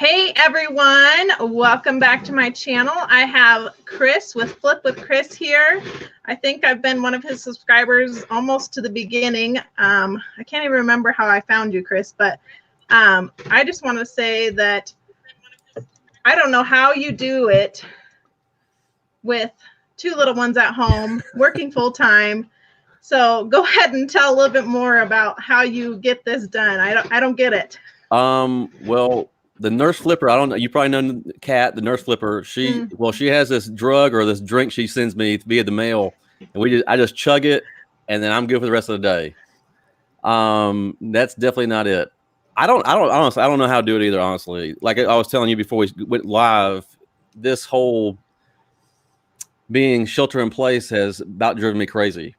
Hey everyone, welcome back to my channel. I have Chris with Flip with Chris here. I think I've been one of his subscribers almost to the beginning. I can't even remember how I found you, Chris, but I just want to say that I don't know how you do it with two little ones at home, working full time. So go ahead and tell a little bit more about how you get this done. I don't get it. Well, the nurse flipper, I don't know. You probably know Kat, the nurse flipper. She has this drug or this drink she sends me via the mail, and I just chug it, and then I'm good for the rest of the day. That's definitely not it. Honestly, I don't know how to do it either. Honestly, like I was telling you before we went live, this whole being shelter in place has about driven me crazy.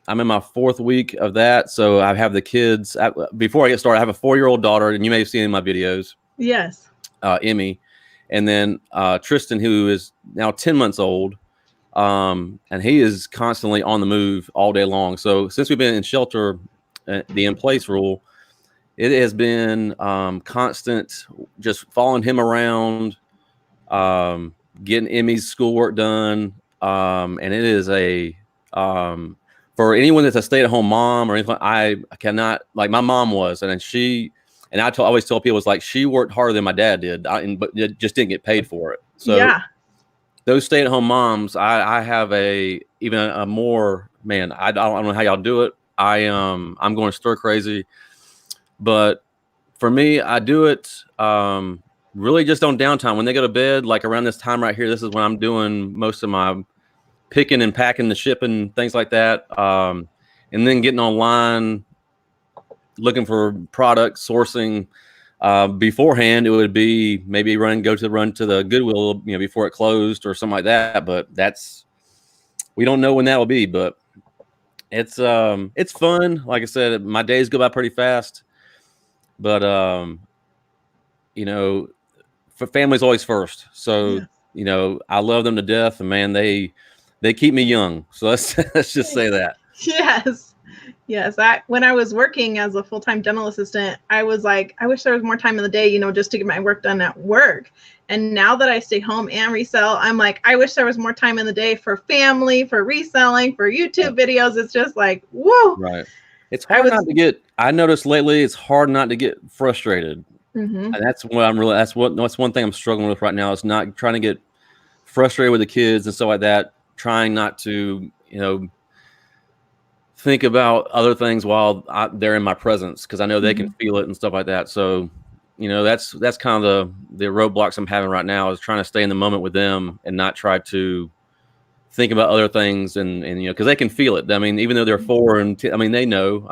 I'm in my 4th week of that, so I have the kids. Before I get started, I have a 4-year-old daughter, and you may have seen in my videos. Yes. Emmy, and then Tristan, who is now 10 months old, and he is constantly on the move all day long. So since we've been in shelter, the in-place rule, it has been constant, just following him around, getting Emmy's schoolwork done, and it is a for anyone that's a stay-at-home mom or anything, I cannot, like my mom was, and I always tell people, it's like she worked harder than my dad did, but just didn't get paid for it. So yeah, those stay-at-home moms, I have even a more, man, I don't know how y'all do it. I'm going stir crazy, but for me, I do it really just on downtime when they go to bed, like around this time right here. This is when I'm doing most of my picking and packing, the shipping, things like that, and then getting online, looking for product sourcing. Beforehand, it would be maybe run to the Goodwill, before it closed or something like that. But we don't know when that will be. But it's fun. Like I said, my days go by pretty fast. But for family's always first. So I love them to death, and man, they keep me young. So let's just say that. Yes. When I was working as a full-time dental assistant, I was like, I wish there was more time in the day, just to get my work done at work. And now that I stay home and resell, I'm like, I wish there was more time in the day for family, for reselling, for YouTube videos. It's just like, whoa. Right. It's hard not to get, I noticed lately, it's hard not to get frustrated. And that's what that's one thing I'm struggling with right now. Is not trying to get frustrated with the kids and stuff like that. Trying not to, think about other things while they're in my presence, because I know they can feel it and stuff like that. So, that's kind of the roadblocks I'm having right now, is trying to stay in the moment with them and not try to think about other things. And because they can feel it. I mean, even though they're 4 and 10, they know.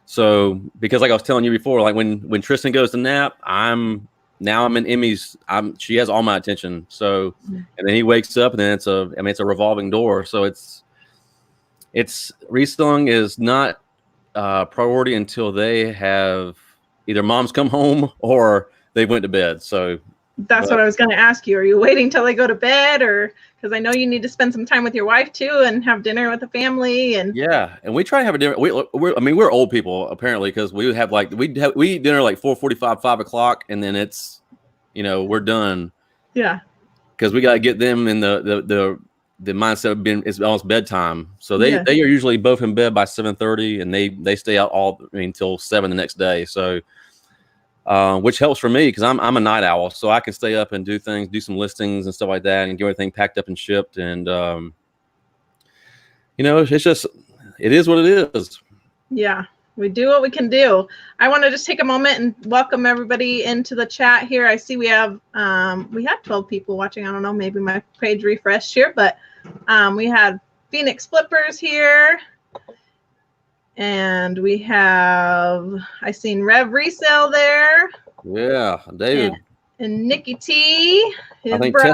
So because like I was telling you before, like when Tristan goes to nap, I'm in Emmy's. She has all my attention. So, and then he wakes up, and then it's a revolving door. So it's reselling is not priority until they have either mom's come home or they went to bed. So that's what I was going to ask you. Are you waiting till they go to bed, or because I know you need to spend some time with your wife too and have dinner with the family? And and we try to have a dinner. We're old people apparently, because we have we eat dinner like 4:45, 5 o'clock, and then it's we're done. Yeah, because we got to get them in the mindset of being, it's almost bedtime. So they are usually both in bed by 7:30, and they stay out until 7 the next day. So. Which helps for me, because I'm a night owl, so I can stay up and do some listings and stuff like that, and get everything packed up and shipped. And it's just, it is what it is. Yeah, we do what we can do. I want to just take a moment and welcome everybody into the chat here. I see we have 12 people watching. I don't know, maybe my page refreshed here, but we had Phoenix Flippers here. And we have, I seen Rev Resale there. Yeah, David. And Nikki T, his I think bride.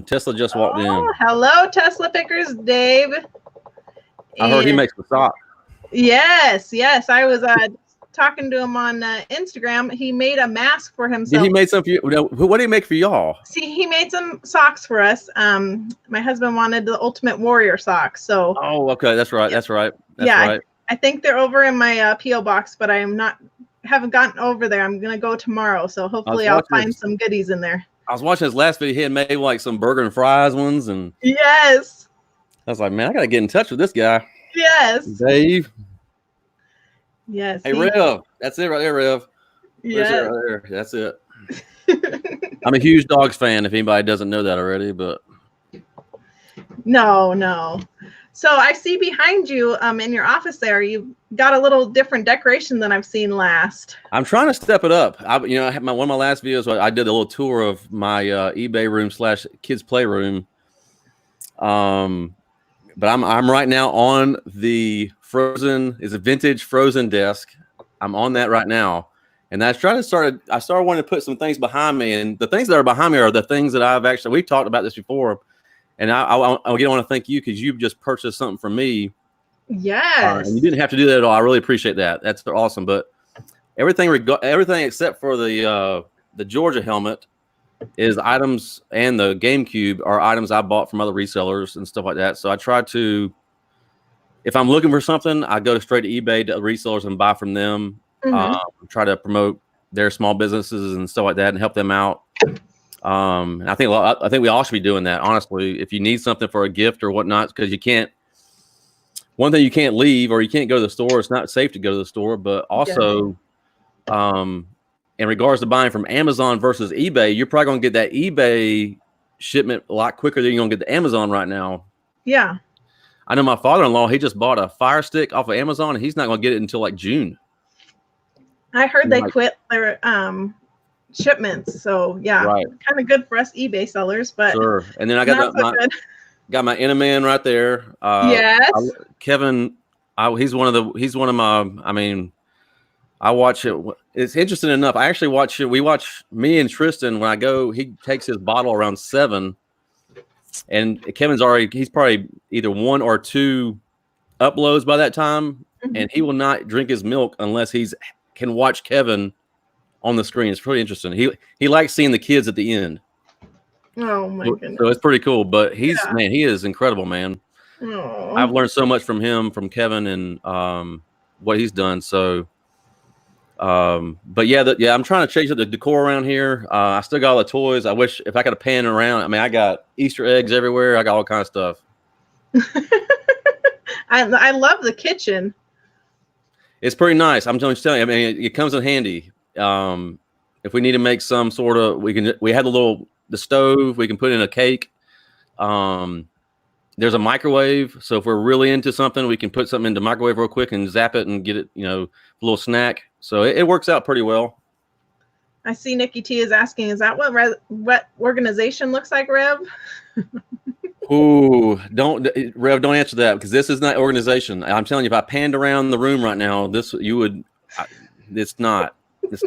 Tesla just walked in. Hello, Tesla Pickers, Dave. I heard he makes the sock. Yes. I was talking to him on Instagram. He made a mask for himself. Did he make some for you? What did he make for y'all? See, he made some socks for us. My husband wanted the Ultimate Warrior socks. So. Oh, okay. That's right. That's right. That's right. I think they're over in my P.O. box, but I'm not haven't gotten over there. I'm gonna go tomorrow, so hopefully I'll find some goodies in there. I was watching his last video. He had made like some burger and fries ones, and yes, I was like, man, I gotta get in touch with this guy. Yes, Dave. Yes. Hey, Rev. That's it right there, Rev. Yes. Right there. That's it. I'm a huge Dogs fan, if anybody doesn't know that already, but no. So I see behind you in your office there, you've got a little different decoration than I've seen last. I'm trying to step it up. I had one of my last videos, I did a little tour of my eBay room / kids playroom. But I'm right now on the it's a vintage Frozen desk. I'm on that right now. And I started wanting to put some things behind me, and the things that are behind me are the things that we've talked about this before. And I want to thank you because you've just purchased something from me. Yes. And you didn't have to do that at all. I really appreciate that. That's awesome. But everything except for the Georgia helmet is items, and the GameCube are items I bought from other resellers and stuff like that. So I try to, if I'm looking for something, I go straight to eBay to resellers and buy from them. Try to promote their small businesses and stuff like that and help them out. And I think we all should be doing that, honestly. If you need something for a gift or whatnot, because one thing you can't leave, or you can't go to the store. It's not safe to go to the store, but also, in regards to buying from Amazon versus eBay, you're probably going to get that eBay shipment a lot quicker than you're going to get the Amazon right now. Yeah. I know my father-in-law, he just bought a Fire Stick off of Amazon, and he's not going to get it until like June. I heard they quit their shipments. So yeah, right. Kind of good for us eBay sellers, but sure. And then I got got my Inaman right there. Yes. Kevin, he's one of my, I watch it. It's interesting enough. I actually watch it. We watch, me and Tristan, when I go, he takes his bottle around 7, and he's probably either 1 or 2 uploads by that time. And he will not drink his milk unless can watch Kevin on the screen. It's pretty interesting. He likes seeing the kids at the end. Oh my goodness. So it's pretty cool, but he is incredible, man. Aww. I've learned so much from him, from Kevin, and what he's done. So, but I'm trying to change up the decor around here. I still got all the toys. I wish if I could pan around. I got Easter eggs everywhere. I got all kinds of stuff. I love the kitchen. It's pretty nice. I'm just telling you. It comes in handy. If we need to make some sort of, we had the stove. We can put in a cake. There's a microwave. So if we're really into something, we can put something in the microwave real quick and zap it and get it, a little snack. So it works out pretty well. I see Nikki T is asking, is that what organization looks like, Rev? Ooh, Rev, don't answer that, because this is not organization. I'm telling you, if I panned around the room right now, it's not. This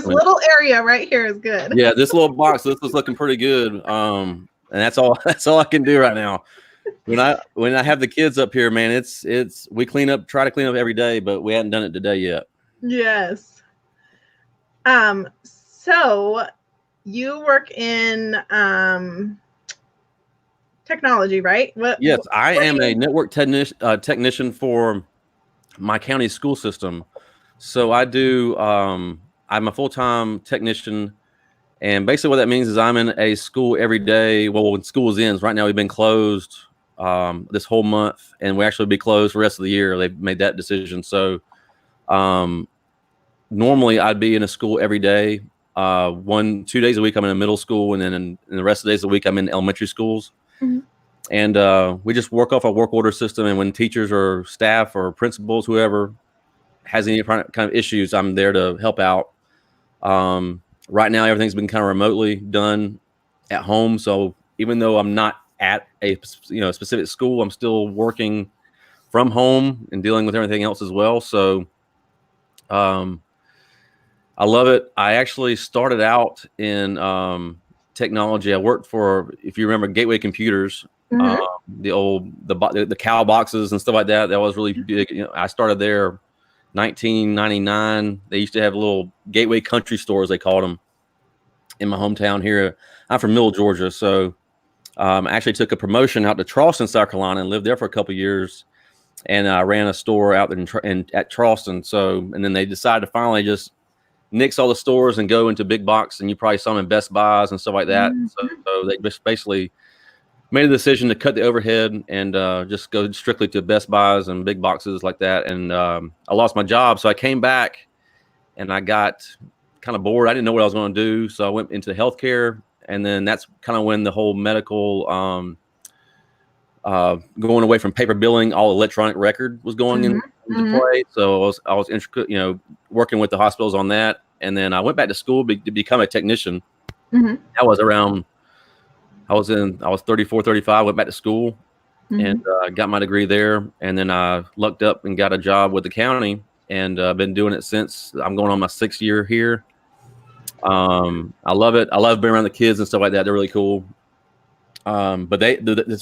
little area right here is good. Yeah, this little box, this is looking pretty good. And that's all I can do right now. When I have the kids up here, man, we try to clean up every day, but we hadn't done it today yet. Yes. So you work in technology, right? Yes, I am a network technician for my county school system. So I do, I'm a full-time technician, and basically what that means is I'm in a school every day. Well, when school ends, right now we've been closed this whole month, and we actually be closed for the rest of the year. They've made that decision. So normally I'd be in a school every day. 2 days a week I'm in a middle school, and then in the rest of the days of the week I'm in elementary schools. Mm-hmm. And we just work off a work order system, and when teachers or staff or principals, whoever has any kind of issues, I'm there to help out. Right now everything's been kind of remotely done at home, so even though I'm not at a specific school, I'm still working from home and dealing with everything else as well. So I love it. I actually started out in technology. I worked for, if you remember, Gateway Computers, the cow boxes and stuff like that. That was really big. I started there 1999. They used to have little Gateway country stores, they called them, in my hometown here. I'm from Middle Georgia, so I actually took a promotion out to Charleston, South Carolina, and lived there for a couple of years. and I ran a store out at Charleston. So, and then they decided to finally just nix all the stores and go into big box, and you probably saw them in Best Buys and stuff like that. So they just basically made a decision to cut the overhead and just go strictly to Best Buys and big boxes like that. And I lost my job, so I came back and I got kind of bored. I didn't know what I was going to do, so I went into healthcare, and then that's kind of when the whole medical going away from paper billing, all electronic record was going into play. So I was interested, working with the hospitals on that. And then I went back to school to become a technician. I was 34, 35, went back to school and got my degree there. And then I lucked up and got a job with the county, and I've been doing it since. I'm going on my 6th year here. I love it. I love being around the kids and stuff like that. They're really cool. But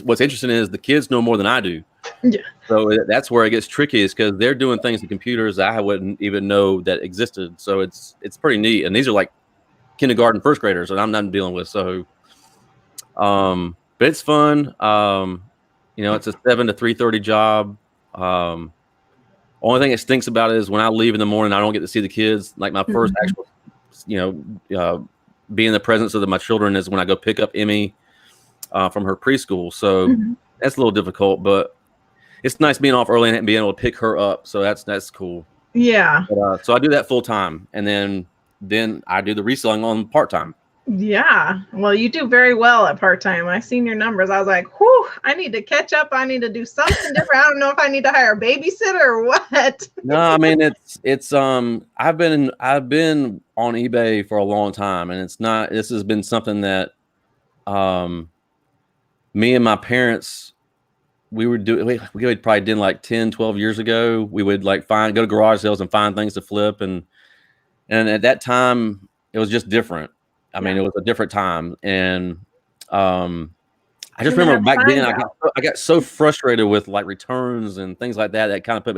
what's interesting is the kids know more than I do. Yeah. So that's where it gets tricky, is because they're doing things in computers that I wouldn't even know that existed. So it's pretty neat. And these are like kindergarten, first graders that I'm not dealing with. So, but it's fun. It's a 7 to 3:30 job. Only thing that stinks about it is when I leave in the morning, I don't get to see the kids. Like my first actual, be in the presence of my children is when I go pick up Emmy from her preschool. So that's a little difficult, but it's nice being off early and being able to pick her up. So that's cool. Yeah. But, so I do that full time, and then I do the reselling on part time. Yeah. Well, you do very well at part time. I've seen your numbers. I was like, whew, I need to catch up. I need to do something different. I don't know if I need to hire a babysitter or what. No, I mean, it's I've been on eBay for a long time, and this has been something that me and my parents, we probably did like 10, 12 years ago. We would like go to garage sales and find things to flip. And at that time it was just different. I mean, it was a different time. And I just remember back then I got so frustrated with like returns and things like that kind of put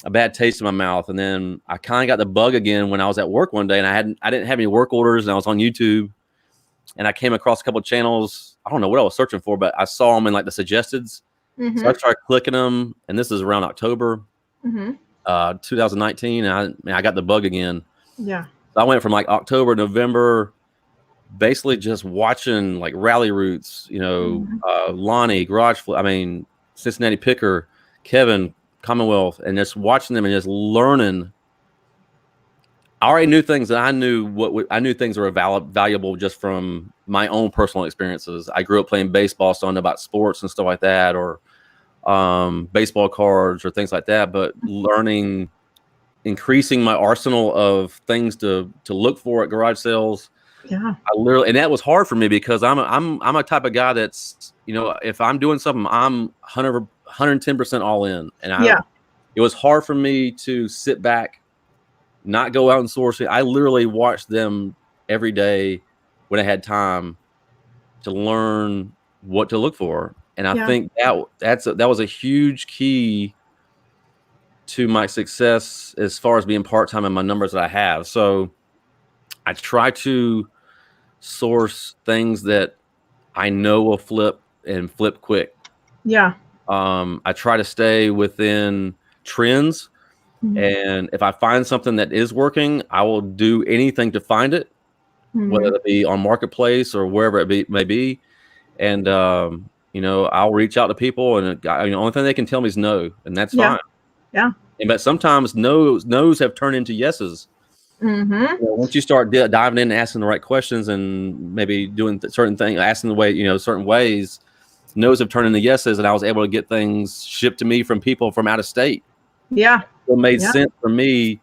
a bad taste in my mouth. And then I kind of got the bug again when I was at work one day, and I didn't have any work orders, and I was on YouTube, and I came across a couple of channels. I don't know what I was searching for, but I saw them in like the suggesteds. So I started clicking them, and this is around October 2019, and I got the bug again. Yeah. So I went from like October, November, basically just watching like Rally Roots, Lonnie, Garage Flip, Cincinnati Picker, Kevin, Commonwealth, and just watching them and just learning. I already knew things that I knew things were valuable just from my own personal experiences. I grew up playing baseball, so I know about sports and stuff like that, or baseball cards or things like that. But increasing my arsenal of things to look for at garage sales. Yeah, and that was hard for me because I'm a type of guy that's, if I'm doing something, I'm 110% all in. And it was hard for me to sit back, not go out and source it. I literally watched them every day when I had time to learn what to look for. And I think that was a huge key to my success as far as being part-time and my numbers that I have. So I try to source things that I know will flip and flip quick. Yeah. I try to stay within trends. And if I find something that is working, I will do anything to find it, whether it be on Marketplace or wherever it may be. And, I'll reach out to people, and the only thing they can tell me is no, and that's fine. Yeah. But sometimes no's have turned into yeses. Once you start diving in and asking the right questions and maybe doing certain things, asking the way, certain ways, no's have turned into yeses, and I was able to get things shipped to me from people from out of state. Yeah. It made sense for me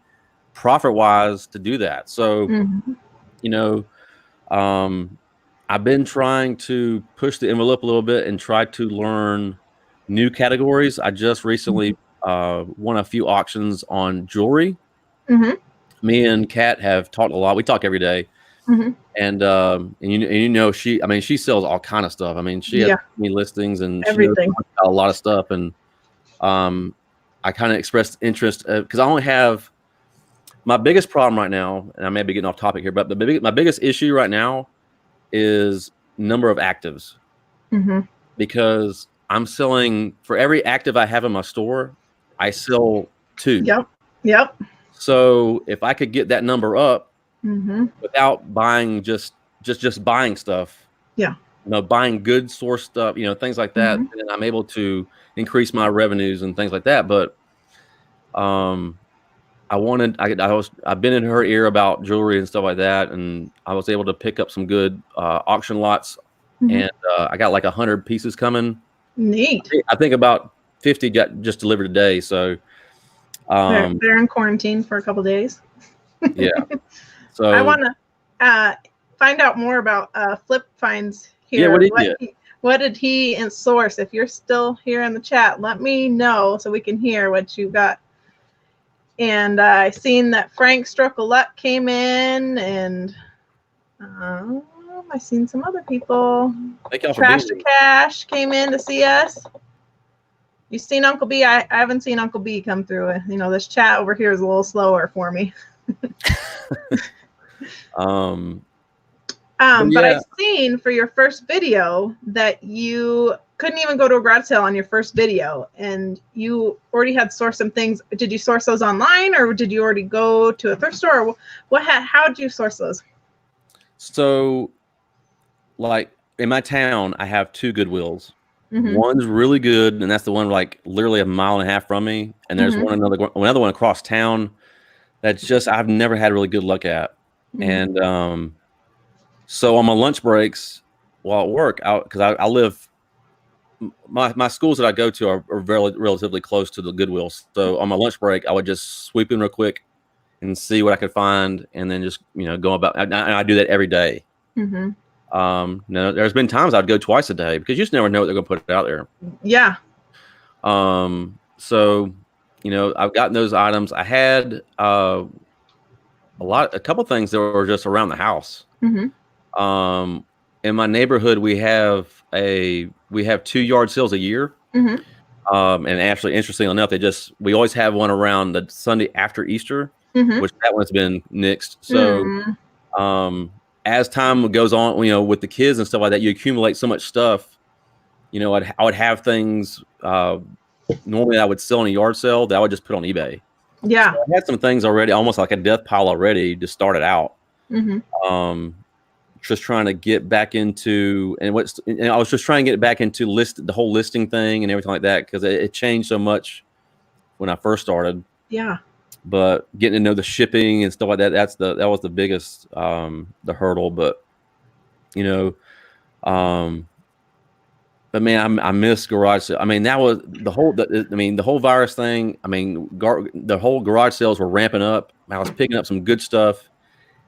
profit-wise to do that. So, I've been trying to push the envelope a little bit and try to learn new categories. I just recently won a few auctions on jewelry. Me and Kat have talked a lot. We talk every day. And she sells all kind of stuff. She has many listings and everything, a lot of stuff. And I kind of expressed interest because I only have my biggest problem right now, and I may be getting off topic here, but my biggest issue right now is number of actives. Because I'm selling for every active I have in my store, I sell 2. Yep. So if I could get that number up Mm-hmm. without buying just buying stuff, Yeah. Buying good source stuff, things like that, Mm-hmm. then I'm able to increase my revenues and things like that. But I've been in her ear about jewelry and stuff like that, and I was able to pick up some good auction lots, Mm-hmm. and I got like 100 pieces coming. Neat. I think about 50 got just delivered today. So They're in quarantine for a couple days. yeah. So I want to find out more about Flip Finds here. Yeah, what did you get? What did he source? If you're still here in the chat, let me know so we can hear what you got. And I seen that Frank Stroke of Luck came in, and I seen some other people. Trash to Cash came in to see us. You seen Uncle B? I haven't seen Uncle B come through. This chat over here is a little slower for me. But I've seen for your first video that you couldn't even go to a garage sale on your first video, and you already had sourced some things. Did you source those online, or did you already go to a thrift store? How did you source those? So, like in my town, I have 2 Goodwills. Mm-hmm. One's really good, and that's the one like literally a mile and a half from me. And there's another one across town that's just I've never had really good luck at. Mm-hmm. And so on my lunch breaks while at work, because I live, my schools that I go to are relatively close to the Goodwill. So on my lunch break, I would just sweep in real quick and see what I could find, and then just go about. And I do that every day. Mm-hmm. There's been times I'd go twice a day because you just never know what they're going to put out there. Yeah. So I've gotten those items. I had a couple things that were just around the house. Mm-hmm. In my neighborhood, we have 2 yard sales a year. Mm-hmm. And actually, interestingly enough, we always have one around the Sunday after Easter, mm-hmm. which that one's been nixed. So, as time goes on, with the kids and stuff like that, you accumulate so much stuff. I would have things normally I would sell in a yard sale that I would just put on eBay. Yeah. So I had some things already, almost like a death pile already, to start it out. Mm-hmm. Just trying to get back into, and I was just trying to get back into the whole listing thing and everything like that, because it changed so much when I first started. Yeah. But getting to know the shipping and stuff like that, that was the biggest the hurdle. But but man, I miss garage sales. I mean, that was the whole virus thing. I mean, the whole garage sales were ramping up. I was picking up some good stuff,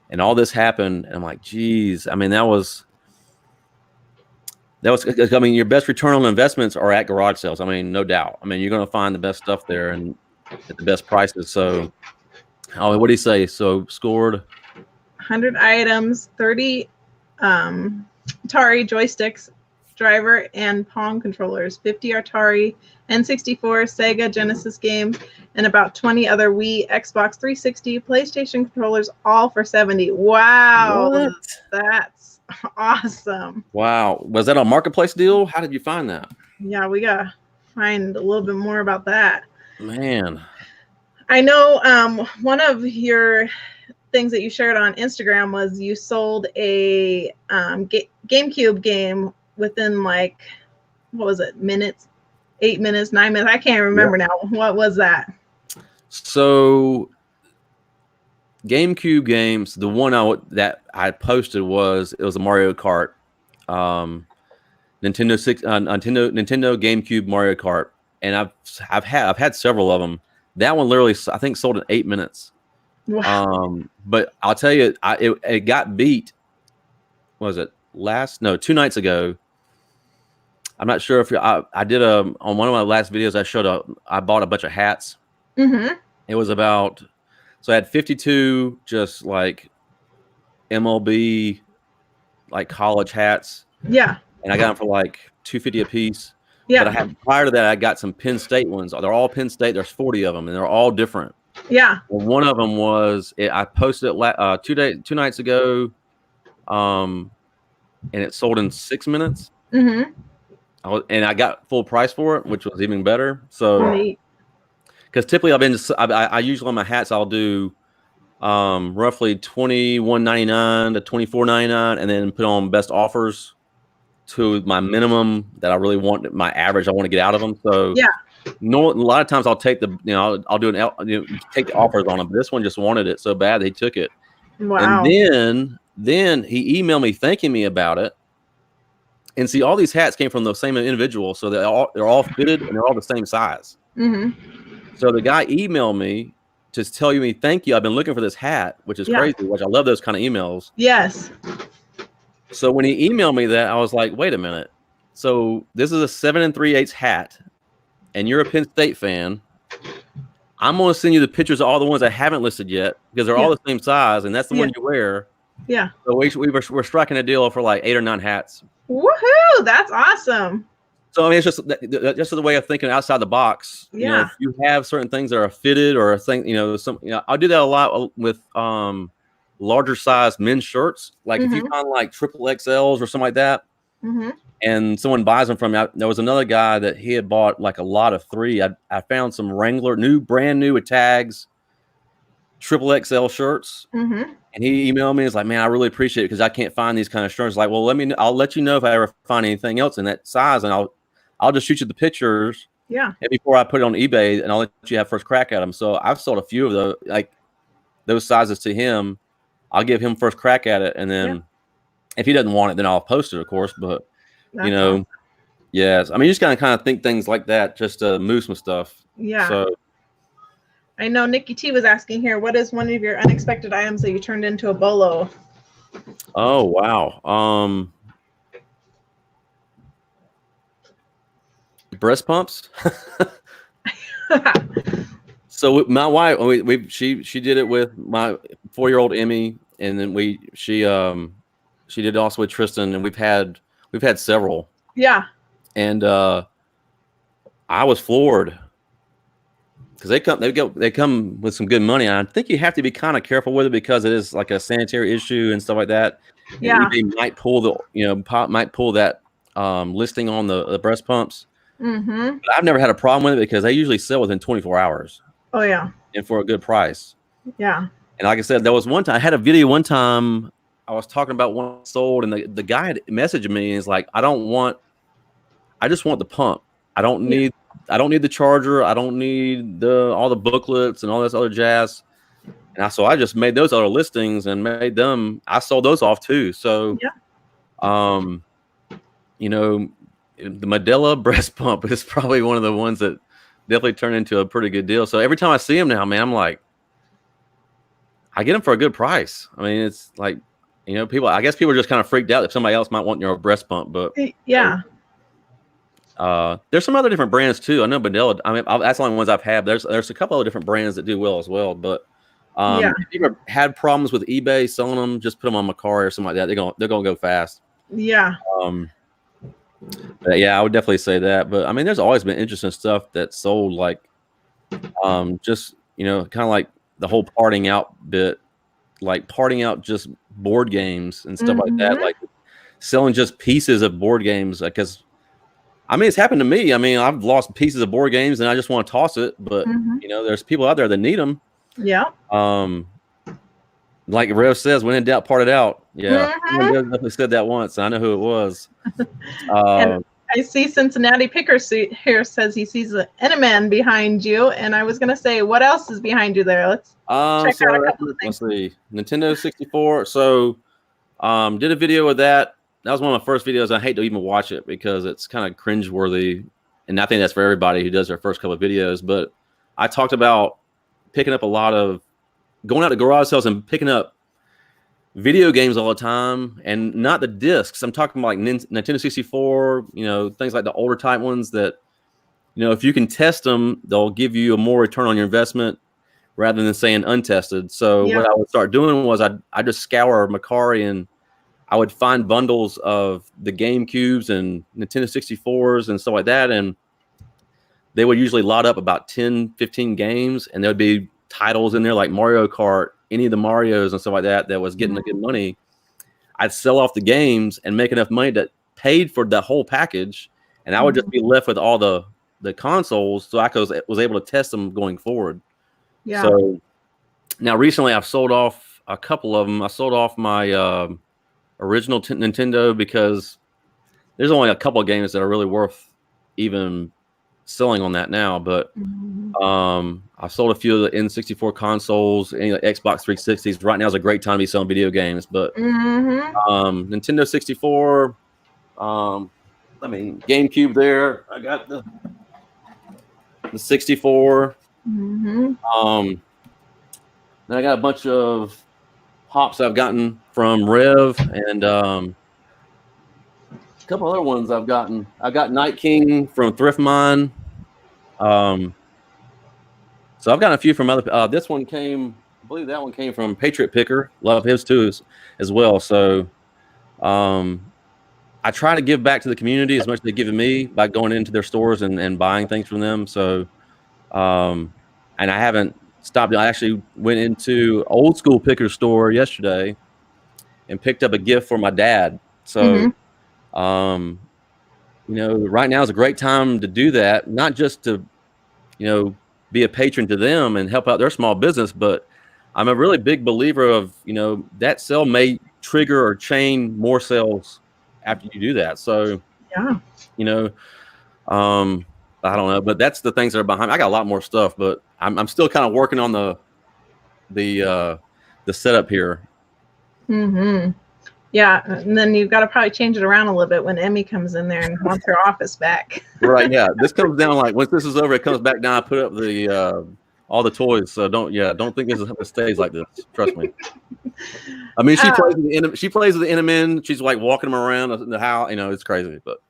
and all this happened, and I'm like, geez. I mean, that was. I mean, your best return on investments are at garage sales. I mean, no doubt. I mean, you're going to find the best stuff there and at the best prices. So, what do you say? So, scored 100 items, 30 Atari joysticks, driver and Pong controllers, 50 Atari, N64, Sega, Genesis games, and about 20 other Wii, Xbox 360, PlayStation controllers, all for $70. Wow, what? That's awesome. Wow, was that a marketplace deal? How did you find that? Yeah, we gotta find a little bit more about that. Man, I know one of your things that you shared on Instagram was you sold a GameCube game within like, what was it, minutes, 8 minutes, 9 minutes? I can't remember now. What was that? So GameCube games, the one that I posted was a Mario Kart, Nintendo GameCube Mario Kart, and I've had several of them. That one literally, I think, sold in 8 minutes. Wow. But I'll tell you, it got beat. What was it 2 nights ago? I'm not sure if I did on one of my last videos. I bought a bunch of hats. Mm-hmm. It was about, so I had 52 just like MLB, like college hats. Yeah. And I got them for like $250 a piece. Yeah. But prior to that, I got some Penn State ones. They're all Penn State. There's 40 of them, and they're all different. Yeah. Well, one of them was I posted it 2 nights ago, and it sold in 6 minutes. Mm-hmm. I got full price for it, which was even better. So, Neat. because typically I usually on my hats I'll do roughly $21.99 to $24.99, and then put on best offers to my minimum that I really want, my average I want to get out of them. So Yeah. no, a lot of times I'll take I'll do take the offers on them. But this one just wanted it so bad they took it. Wow. And then he emailed me thanking me about it. And see, all these hats came from the same individual, so they're all fitted and they're all the same size. So the guy emailed me to tell me thank you. I've been looking for this hat, which is crazy. Which I love those kind of emails. Yes. So when he emailed me that, I was like, wait a minute. So this is a 7 3/8 hat, and you're a Penn State fan. I'm going to send you the pictures of all the ones I haven't listed yet, because they're all the same size, and that's the one you wear. Yeah. So we're striking a deal for like 8 or 9 hats. Woohoo! That's awesome. So I mean, it's just the way of thinking outside the box. Yeah. You know, if you have certain things that are fitted or a thing, I do that a lot with larger size men's shirts. Like if you find like triple XLs or something like that, and someone buys them from me. There was another guy that he had bought like a lot of 3. I found some Wrangler brand new with tags, triple XL shirts. And he emailed me. He's like, man, I really appreciate it because I can't find these kind of shirts. Like, well, I'll let you know if I ever find anything else in that size, and I'll just shoot you the pictures. Yeah. And before I put it on eBay, and I'll let you have first crack at them. So I've sold a few of those sizes to him. I'll give him first crack at it, and then if he doesn't want it, then I'll post it, of course. But awesome. Yes, I mean, you just gotta kind of think things like that just to move some stuff. Yeah. So. I know Nikki T was asking here, what is one of your unexpected items that you turned into a bolo? Oh, wow. Breast pumps. So my wife, she did it with my 4-year-old Emmy, and then she did it also with Tristan, and we've had several. Yeah. And I was floored. Because they come with some good money. And I think you have to be kind of careful with it because it is like a sanitary issue and stuff like that. Yeah, they might pull that listing on the breast pumps. But I've never had a problem with it because they usually sell within 24 hours. Oh yeah, and for a good price. Yeah. And like I said, there was one time I had a video. One time I was talking about one sold, and the guy had messaged me and he's like, I just want the pump. I don't need the charger. I don't need all the booklets and all this other jazz. And I just made those other listings and made them. I sold those off too. So, the Medela breast pump is probably one of the ones that definitely turned into a pretty good deal. So every time I see them now, man, I'm like, I get them for a good price. I mean, it's like, I guess people are just kind of freaked out if somebody else might want your breast pump, but yeah. There's some other different brands too. I know Medela. I mean, that's the only ones I've had. There's a couple of different brands that do well as well. But if you ever had problems with eBay selling them, just put them on Mercari or something like that. They're gonna go fast. Yeah. But yeah, I would definitely say that. But I mean, there's always been interesting stuff that sold, like just kind of like the whole parting out bit, like parting out just board games and stuff like that, like selling just pieces of board games, because. I mean, it's happened to me. I mean, I've lost pieces of board games and I just want to toss it. But, there's people out there that need them. Yeah. Like Rev says, when in doubt, part it out. Yeah. Rev definitely said that once. I know who it was. And I see Cincinnati Picker here says he sees an Eneman behind you. And I was going to say, what else is behind you there? Let's check out a couple of things. Let's see. Nintendo 64. So did a video with that. That was one of my first videos. I hate to even watch it because it's kind of cringeworthy. And I think that's for everybody who does their first couple of videos. But I talked about picking up going out to garage sales and picking up video games all the time, and not the discs. I'm talking about like Nintendo 64, things like the older type ones that, if you can test them, they'll give you a more return on your investment rather than saying untested. So what I would start doing was I just scour Mercari, and I would find bundles of the GameCubes and Nintendo 64s and stuff like that. And they would usually lot up about 10, 15 games. And there would be titles in there like Mario Kart, any of the Marios and stuff like that was getting the good money. I'd sell off the games and make enough money that paid for the whole package. and I would just be left with all the consoles, so I was able to test them going forward. Yeah. So now recently I've sold off a couple of them. I sold off my original Nintendo because there's only a couple of games that are really worth even selling on that now. But I sold a few of the N64 consoles, any Xbox 360s. Right now is a great time to be selling video games. But Nintendo 64, GameCube there. I got the 64. Then I got a bunch of pops I've gotten from Rev, and a couple other ones I've gotten. I got Night King from Thrift Mine. So I've gotten a few from other. This one came, I believe that one came from Patriot Picker. Love his too as well. So I try to give back to the community as much as they've given me by going into their stores and buying things from them. So, and I haven't stopped. I actually went into Old School Picker store yesterday and picked up a gift for my dad. So, right now is a great time to do that. Not just to, be a patron to them and help out their small business, but I'm a really big believer of, that sale may trigger or chain more sales after you do that. So, I don't know, but that's the things that are behind. I got a lot more stuff, but I'm still kind of working on the setup here. Yeah, and then you've got to probably change it around a little bit when Emmy comes in there and wants her office back. Right? Yeah, this comes down like once this is over, it comes back down. I put up the all the toys. So don't think it stays like this. Trust me. I mean, she plays with the Enderman. She's like walking them around the house. It's crazy, but.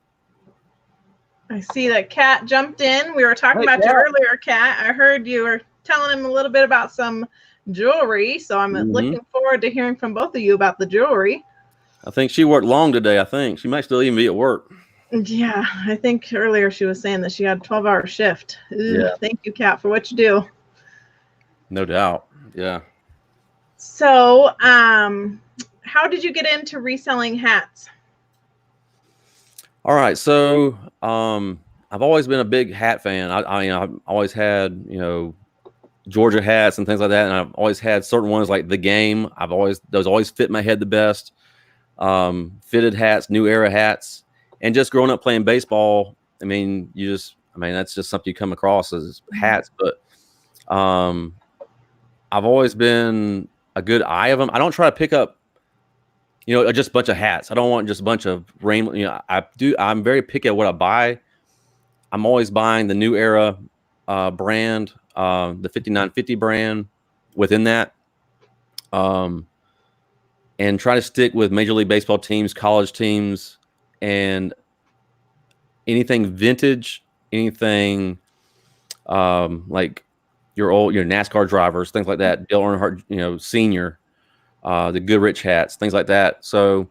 I see that Kat jumped in. We were talking about you earlier, Kat. I heard you were telling him a little bit about some jewelry, so I'm looking forward to hearing from both of you about the jewelry. I think she worked long today. I think she might still even be at work. Yeah, I think earlier she was saying that she had a 12-hour shift. Yeah. Thank you, Kat, for what you do. No doubt. Yeah. So, how did you get into reselling hats? All right, so I've always been a big hat fan. I've always had Georgia hats and things like that, and I've always had certain ones like the Game. Those always fit my head the best. Fitted hats, new era hats, and just growing up playing baseball. That's just something you come across as hats. But I've always been a good eye of them. I don't try to pick up just a bunch of hats. I don't want just a bunch of rainbow. I'm very picky at what I buy. I'm always buying the new era brand, the 5950 brand within that. And try to stick with Major League Baseball teams, college teams, and anything vintage, anything like your NASCAR drivers, things like that. Dale Earnhardt, Senior. The Goodrich hats, things like that. So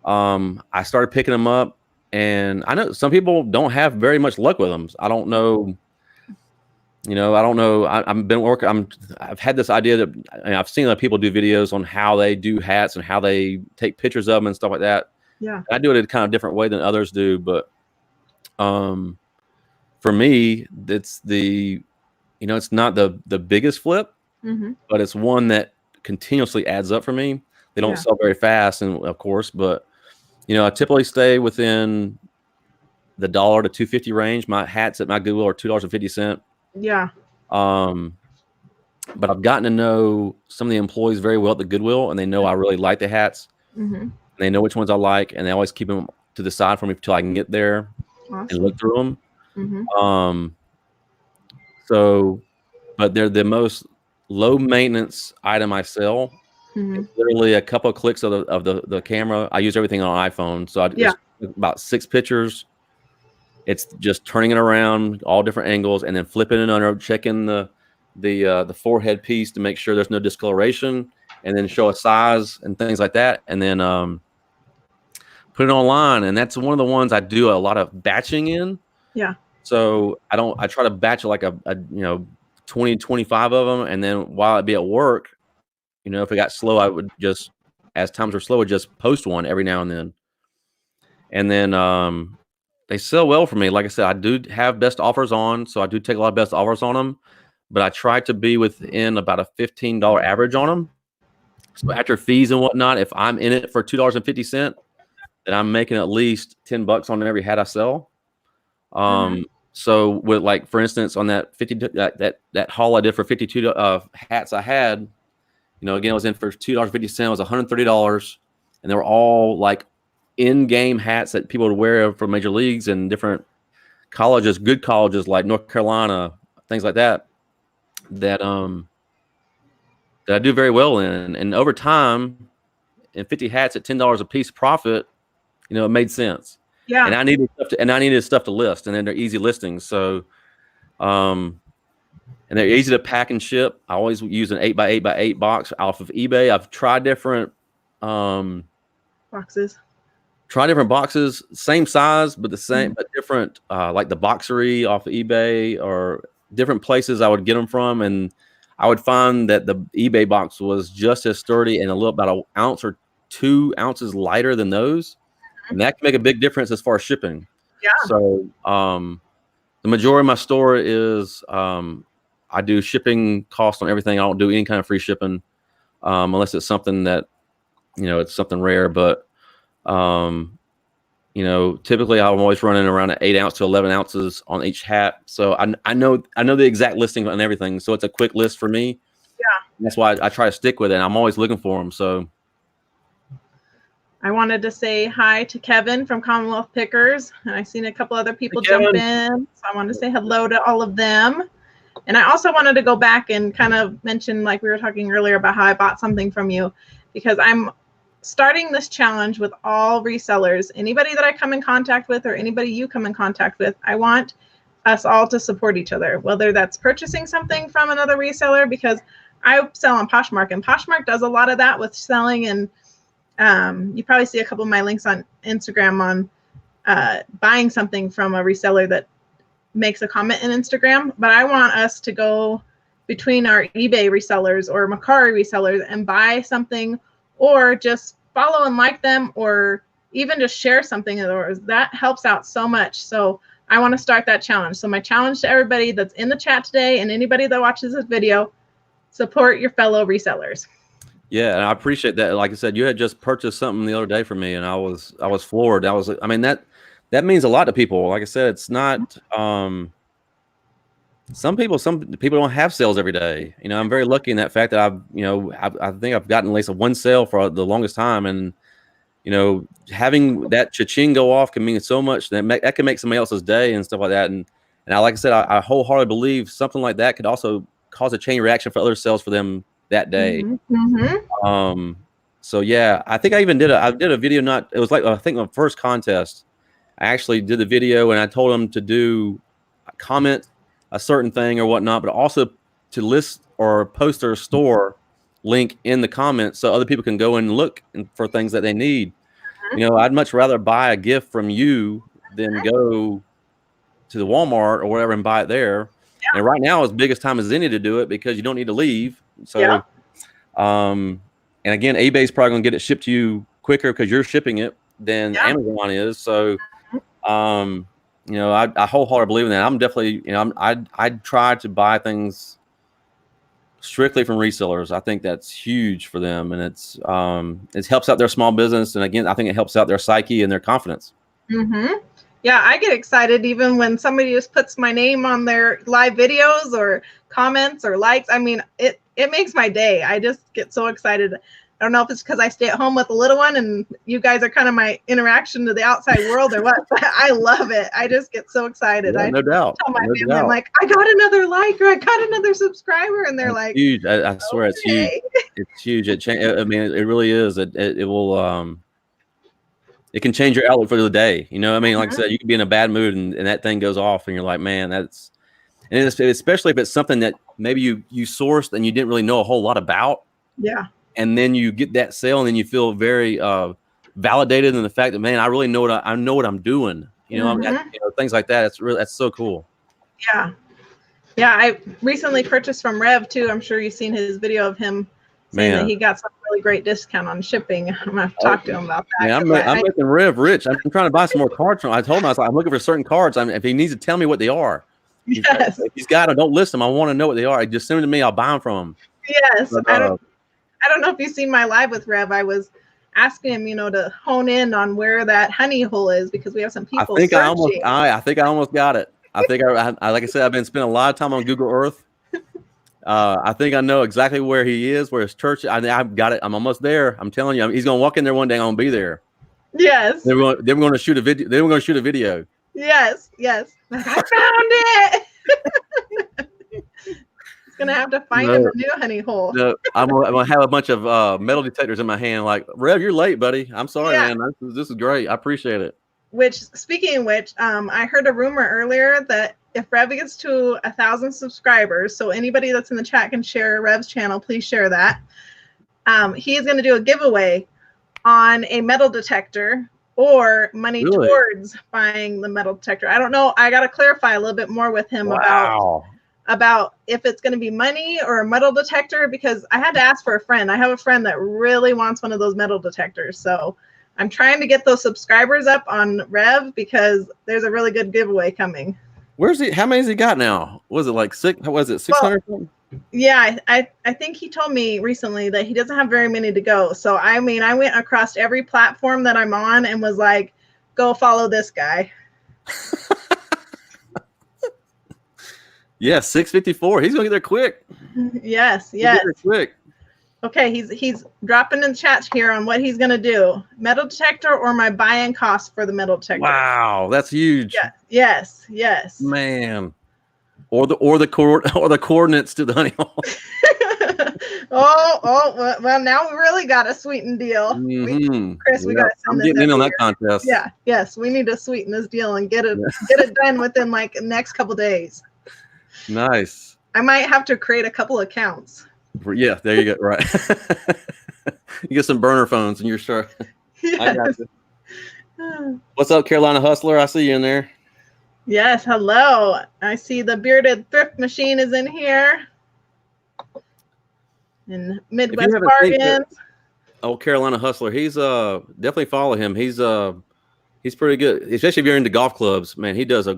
I started picking them up, and I know some people don't have very much luck with them. I don't know. I don't know. I've had this idea that I've seen other people do videos on how they do hats and how they take pictures of them and stuff like that. Yeah, I do it in a kind of different way than others do, but for me, it's it's not the biggest flip, but it's one that continuously adds up for me. They don't sell very fast, and of course, but I typically stay within the $1 to $2.50 range. My hats at my Goodwill are $2.50. Yeah. But I've gotten to know some of the employees very well at the Goodwill, and they know I really like the hats. And they know which ones I like, and they always keep them to the side for me until I can get there and look through them. But they're the most low maintenance item I sell. It's literally a couple of clicks of the camera. I use everything on iPhone, so it's about 6 pictures. It's just turning it around, all different angles, and then flipping it under, checking the forehead piece to make sure there's no discoloration, and then show a size and things like that, and then put it online. And that's one of the ones I do a lot of batching in. Yeah. So I try to batch like a 20, 25 of them, and then while I'd be at work, if it got slow, I would just, as times were slow, I'd just post one every now and then. And then they sell well for me. Like I said, I do have best offers on, so I do take a lot of best offers on them, but I try to be within about a $15 average on them. So after fees and whatnot, if I'm in it for $2.50, then I'm making at least $10 on every hat I sell. So with, like, for instance, on that that haul I did for 52 hats I had, you know, again, I was in for $2.50. It was $130, and they were all like in-game hats that people would wear for major leagues and different colleges, good colleges like North Carolina, things like that, that I do very well in. And over time, in 50 hats at $10 a piece profit, you know, it made sense. Yeah. And I needed stuff to list, and then they're easy listings. So, and they're easy to pack and ship. I always use an 8x8x8 box off of eBay. I've tried different boxes. Same size, but the same, but different, like the Boxery off of eBay or different places I would get them from. And I would find that the eBay box was just as sturdy and about an ounce or 2 ounces lighter than those. And that can make a big difference as far as shipping. Yeah. So, the majority of my store is, I do shipping cost on everything. I don't do any kind of free shipping, unless it's something that, you know, it's something rare, but, you know, typically I'm always running around an 8 ounce to 11 ounces on each hat. So I know the exact listing on everything. So it's a quick list for me. Yeah. That's why I try to stick with it. I'm always looking for them. So I wanted to say hi to Kevin from Commonwealth Pickers, and I've seen a couple other people jump in. So I wanted to say hello to all of them. And I also wanted to go back and kind of mention, like we were talking earlier about how I bought something from you, because I'm starting this challenge with all resellers. Anybody that I come in contact with, or anybody you come in contact with, I want us all to support each other, whether that's purchasing something from another reseller, because I sell on Poshmark, and Poshmark does a lot of that with selling. And you probably see a couple of my links on Instagram on buying something from a reseller that makes a comment in Instagram. But I want us to go between our eBay resellers or Mercari resellers and buy something, or just follow and like them, or even just share something of theirs. That helps out so much. So I want to start that challenge. So my challenge to everybody that's in the chat today, and anybody that watches this video, support your fellow resellers. yeah, and I appreciate that. Like I said, you had just purchased something the other day for me, and I was floored. I mean, that means a lot to people. Like I said, it's not, some people don't have sales every day. You know, I'm very lucky in that fact that I think I've gotten at least one sale for the longest time. And, you know, having that cha-ching go off can mean so much. That can make somebody else's day and stuff like that. And like I said, I wholeheartedly believe something like that could also cause a chain reaction for other sales for them that day. So yeah, I think I did a video. It was like, I think my first contest, I actually did the video, and I told them to do comment a certain thing or whatnot, but also to list or post their store link in the comments so other people can go and look for things that they need. You know, I'd much rather buy a gift from you than go to the Walmart or whatever and buy it there. Yeah. And right now is biggest time as any to do it, because you don't need to leave. So, and again, eBay's probably going to get it shipped to you quicker because you're shipping it than Amazon is. So, you know, I wholeheartedly believe in that. I'm definitely, you know, I try to buy things strictly from resellers. I think that's huge for them, and it helps out their small business. And again, I think it helps out their psyche and their confidence. Yeah, I get excited even when somebody just puts my name on their live videos or comments or likes. I mean, it makes my day. I just get so excited. I don't know if it's because I stay at home with a little one and you guys are kind of my interaction to the outside world or what, but I love it. I just get so excited. Yeah, no doubt. Tell my family, I'm like, I got another like, or I got another subscriber, and they're like, huge. I swear it's huge. It's huge. I mean, it really is. It will, it can change your outlook for the day. You know what I mean? Like I said, you can be in a bad mood and that thing goes off and you're like, man, and especially if it's something that maybe you sourced and you didn't really know a whole lot about. Yeah. And then you get that sale and then you feel very validated in the fact that, man, I really know what I'm doing. You know, you know, things like that. That's so cool. Yeah. Yeah. I recently purchased from Rev too. I'm sure you've seen his video of him saying that Man. he got some really great discount on shipping. I'm gonna have to talk to him about that. Yeah, I'm making Rev rich. I'm trying to buy some more cards from him. I told him, I was like, I'm looking for certain cards. If he needs to tell me what they are, yes, if he's got them, don't list them. I want to know what they are. Just send them to me. I'll buy them from him. yes. But, I don't know if you've seen my live with Rev. I was asking him, to hone in on where that honey hole is because we have some people searching. I think I almost got it. I think I like I said, I've been spending a lot of time on Google Earth. I think I know exactly where he is, where his church. I've got it. I'm almost there. I'm telling you, he's gonna walk in there one day. I'm gonna be there. Yes. They were going to shoot a video. They were going to shoot a video. Yes. I found it. He's gonna have to find him a new honey hole. No, I'm gonna have a bunch of metal detectors in my hand. Like, Rev, you're late, buddy. I'm sorry, man. This is great. I appreciate it. Speaking of which, I heard a rumor earlier that if Rev gets to 1,000 subscribers, so anybody that's in the chat can share Rev's channel, please share that. He is going to do a giveaway on a metal detector or money towards buying the metal detector. I don't know. I got to clarify a little bit more with him about if it's going to be money or a metal detector, because I had to ask for a friend. I have a friend that really wants one of those metal detectors. So I'm trying to get those subscribers up on Rev because there's a really good giveaway coming. Where's he? How many has he got now? Was it like 600? Well, yeah, I think he told me recently that he doesn't have very many to go. So I went across every platform that I'm on and was like, go follow this guy. Yeah, 654. He's gonna get there quick. Yes. Get there quick. Okay, he's dropping in the chat here on what he's gonna do: metal detector or my buy-in cost for the metal detector. Wow, that's huge. Yeah. Yes. Man, or the coordinates to the honey hole. Well, now we really got a sweetened deal. Chris, we got to send this. I'm getting in on that contest. Yeah. Yes, we need to sweeten this deal and get it done within like the next couple days. Nice. I might have to create a couple accounts. Yeah, there you go. Right. You get some burner phones and you're sure. Yes. I got you. What's up, Carolina Hustler? I see you in there. Yes, hello. I see the bearded thrift machine is in here. And Midwest Bargains. Carolina Hustler. He's definitely follow him. He's pretty good, especially if you're into golf clubs. Man, he does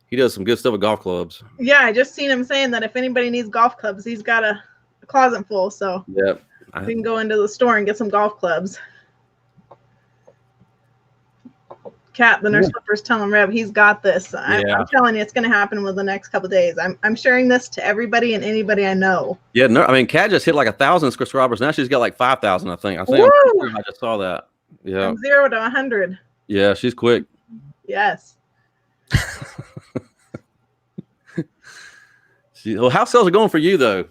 he does some good stuff with golf clubs. Yeah, I just seen him saying that if anybody needs golf clubs, he's got a closet full. So yep, we can go into the store and get some golf clubs. Kat, the nurse flipper's telling Rev he's got this. I'm telling you, it's going to happen within the next couple of days. I'm sharing this to everybody and anybody I know. Yeah, no, I mean, Kat just hit like 1,000 subscribers. Now she's got like 5,000, I think. I just saw that. Yeah, from 0 to 100. Yeah, she's quick. Yes. Well, how sales are going for you though?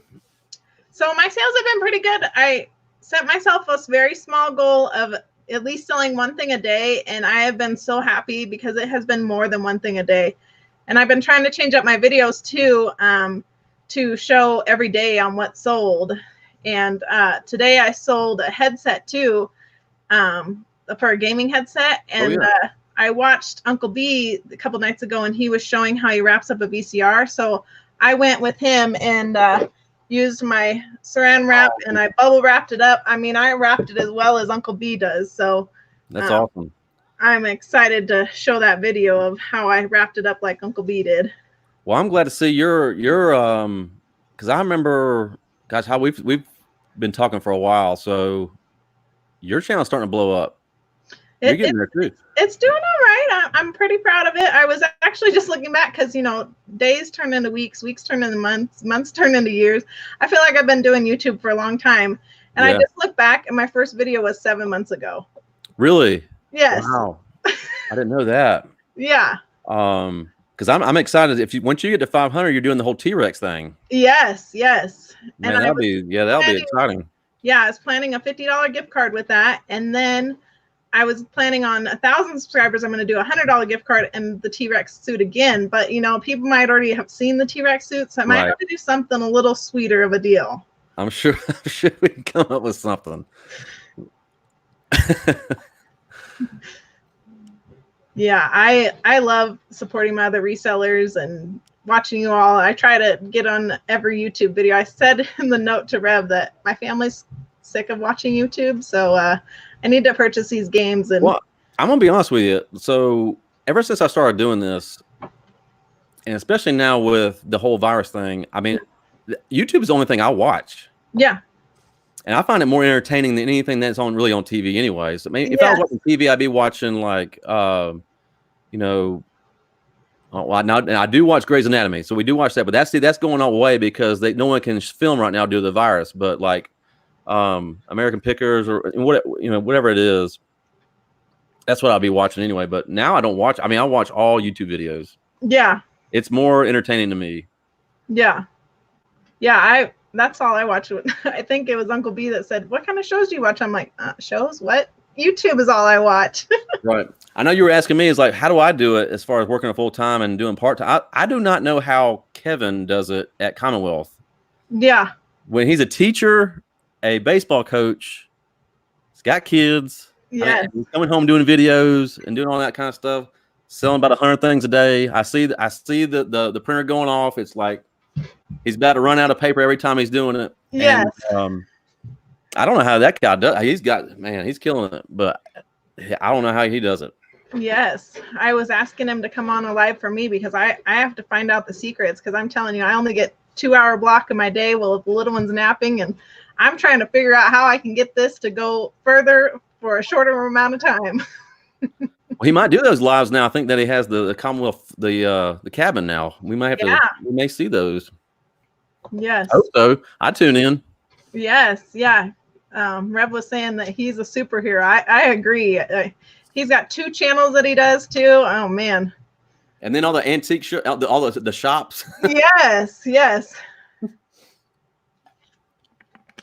So my sales have been pretty good. I set myself a very small goal of at least selling one thing a day, and I have been so happy because it has been more than one thing a day. And I've been trying to change up my videos too, to show every day on what sold. And today I sold a headset too, for a gaming headset. And I watched Uncle B a couple nights ago, and he was showing how he wraps up a VCR. So I went with him and used my saran wrap and I bubble wrapped it up. I mean, I wrapped it as well as Uncle B does. So that's awesome. I'm excited to show that video of how I wrapped it up like Uncle B did. Well, I'm glad to see your because I remember, guys, how we've been talking for a while. So your channel's starting to blow up. You're getting there too. It's doing all right. I'm pretty proud of it. I was actually just looking back because, days turn into weeks, weeks turn into months, months turn into years. I feel like I've been doing YouTube for a long time. And I just look back and my first video was 7 months ago. Really? Yes. Wow. I didn't know that. Yeah. Because I'm excited. Once you get to 500, you're doing the whole T-Rex thing. Yes. Man, that'll be exciting. Yeah, I was planning a $50 gift card with that. And then I was planning on 1,000 subscribers. I'm going to do a $100 gift card and the T-Rex suit again. But, people might already have seen the T-Rex suit. So I might have to do something a little sweeter of a deal. I'm sure we can come up with something. Yeah, I love supporting my other resellers and watching you all. I try to get on every YouTube video. I said in the note to Rev that my family's sick of watching YouTube, so I need to purchase these games. And well, I'm gonna be honest with you. So ever since I started doing this, and especially now with the whole virus thing, I mean, YouTube is the only thing I watch. Yeah. And I find it more entertaining than anything that's really on TV anyways. I mean, if I was watching TV, I'd be watching like, you know, I do watch Grey's Anatomy. So we do watch that, but that's going away because no one can film right now due to the virus. But like American Pickers or whatever it is, that's what I'll be watching anyway. But now I don't watch. I mean, I watch all YouTube videos. Yeah. It's more entertaining to me. Yeah. Yeah. That's all I watch. I think it was Uncle B that said, "What kind of shows do you watch?" I'm like, shows? What? YouTube is all I watch. Right. I know you were asking me, is like, how do I do it as far as working a full time and doing part time? I do not know how Kevin does it at Commonwealth. Yeah. When he's a teacher, a baseball coach, he's got kids. Yeah. I mean, he's coming home doing videos and doing all that kind of stuff, selling about 100 things a day. I see the printer going off. It's like he's about to run out of paper every time he's doing it. Yes. And, I don't know how that guy does. He's killing it, but I don't know how he does it. Yes. I was asking him to come on a live for me because I have to find out the secrets, because I'm telling you, I only get 2-hour block of my day while the little one's napping, and I'm trying to figure out how I can get this to go further for a shorter amount of time. Well, he might do those lives now. I think that he has the Commonwealth, the cabin now. We might have to. We may see those. Yes. I hope so. I tune in. Yes. Yeah. Rev was saying that he's a superhero. I agree. He's got 2 channels that he does too. Oh man. And then all the antique all the shops. Yes. Yes.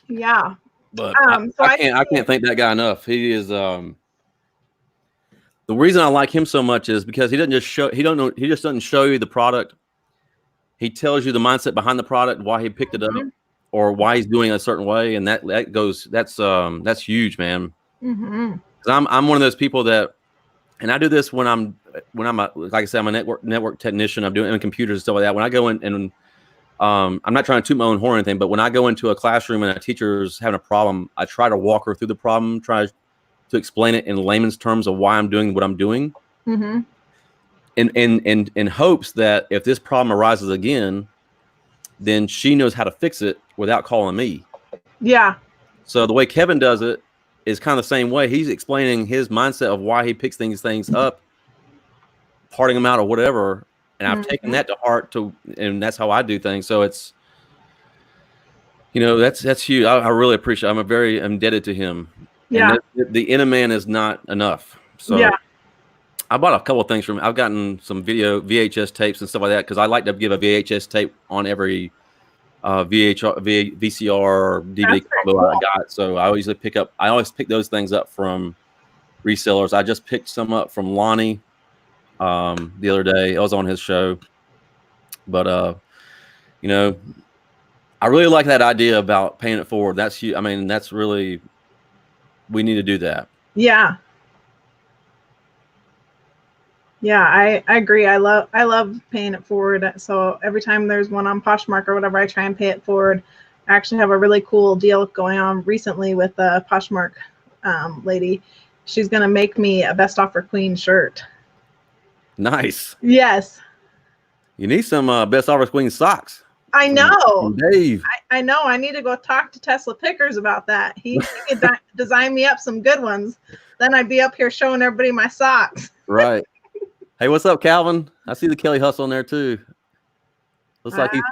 Yeah. But I can't thank that guy enough. He is the reason I like him so much is because he just doesn't show you the product. He tells you the mindset behind the product, why he picked it up, or why he's doing it a certain way, and that's huge, man. Mm-hmm. 'Cause I'm one of those people that, and I do this when I'm like I said, I'm a network technician. I'm doing it in computers and stuff like that. When I go in and I'm not trying to toot my own horn or anything, but when I go into a classroom and a teacher's having a problem, I try to walk her through the problem, try to explain it in layman's terms of why I'm doing what I'm doing. Mm-hmm. In hopes that if this problem arises again, then she knows how to fix it without calling me. Yeah. So the way Kevin does it is kind of the same way. He's explaining his mindset of why he picks things up, parting them out or whatever. And I've taken that to heart and that's how I do things. So it's, that's huge. I really appreciate it. I'm very indebted to him. Yeah. And the inner man is not enough. So yeah. I bought a couple of things from him. I've gotten some VHS tapes and stuff like that because I like to give a VHS tape on every VCR or DVD combo I got. So I always pick those things up from resellers. I just picked some up from Lonnie the other day. I was on his show. But I really like that idea about paying it forward. That's huge. I mean, that's really, we need to do that. Yeah. Yeah, I agree. I love paying it forward. So every time there's one on Poshmark or whatever, I try and pay it forward. I actually have a really cool deal going on recently with a Poshmark lady. She's going to make me a Best Offer Queen shirt. Nice. Yes. You need some Best Offer Queen socks. I know. Dave. I know. I need to go talk to Tesla Pickers about that. He could design me up some good ones. Then I'd be up here showing everybody my socks. Right. Hey, what's up, Calvin? I see the Kelly Hustle in there too. Looks like he's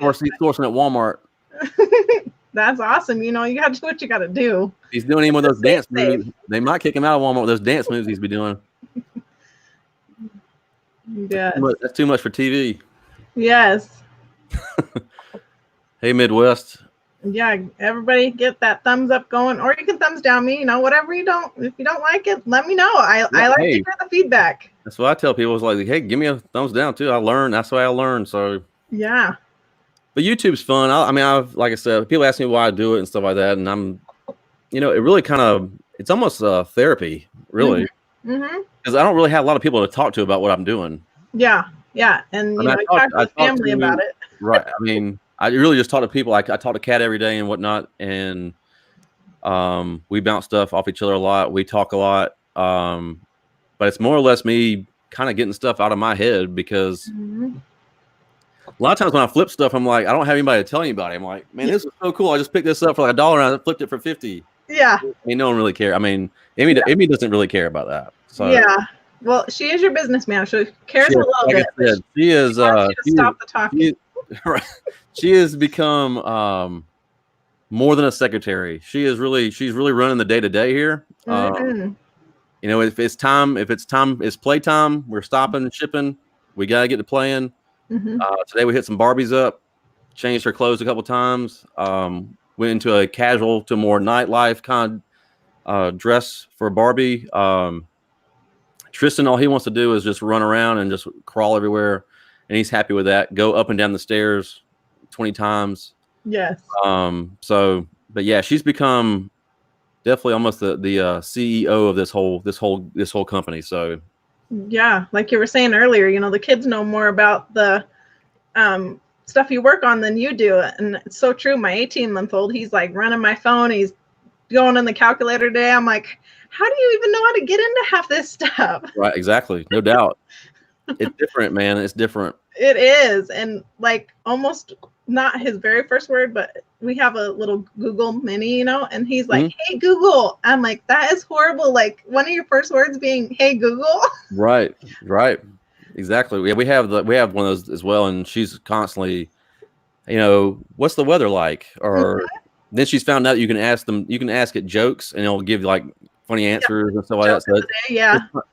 sourcing at Walmart. That's awesome. You got to do what you got to do. He's doing any more of those dance moves. They might kick him out of Walmart with those dance moves he's be doing. Yeah. That's too much for TV. Yes. Hey, Midwest. Yeah, everybody get that thumbs up going, or you can thumbs down me, whatever you don't. If you don't like it, let me know. I like to hear the feedback. That's what I tell people. It's like, hey, give me a thumbs down too. I learn. That's why I learn. So yeah. But YouTube's fun. Like I said, people ask me why I do it and stuff like that, and I'm, it really it's almost therapy, really, because I don't really have a lot of people to talk to about what I'm doing. Yeah. Yeah, and I you mean, know, I talked to the family about it. Right. I mean, I really just talk to people. I talk to Kat every day and whatnot, and we bounce stuff off each other a lot. We talk a lot, but it's more or less me kind of getting stuff out of my head because a lot of times when I flip stuff, I'm like, I don't have anybody to tell anybody. I'm like, man, this is so cool. I just picked this up for like $1 and I flipped it for 50. Yeah. I mean, no one really cares. I mean, Amy doesn't really care about that. So yeah. Well, she is your business manager. She cares a little like bit. I said, she is. She wants you to stop the talking. She has become more than a secretary. She's really running the day to day here. You know, if it's playtime, we're stopping shipping. We gotta get to playing. Today we hit some Barbies up, changed her clothes a couple times. Went into a casual to more nightlife kind of dress for Barbie. Tristan, all he wants to do is just run around and just crawl everywhere, and he's happy with that. Go up and down the stairs 20 times. Yes. But yeah, she's become definitely almost the CEO of this whole company. So yeah, like you were saying earlier, you know, the kids know more about the stuff you work on than you do, and it's so true. My 18-month-old, he's like running my phone. He's going in the calculator today. I'm like, how do you even know how to get into half this stuff? Right, exactly, no doubt. It's different, man. It's different. It is, and like almost not his very first word, but we have a little Google Mini, you know, and he's like, "Hey Google." I'm like, that is horrible. Like one of your first words being "Hey Google." Right, exactly. Yeah, we have one of those as well, and she's constantly, you know, what's the weather like, or then she's found out you can ask it jokes, and it'll give like funny answers and stuff like that. So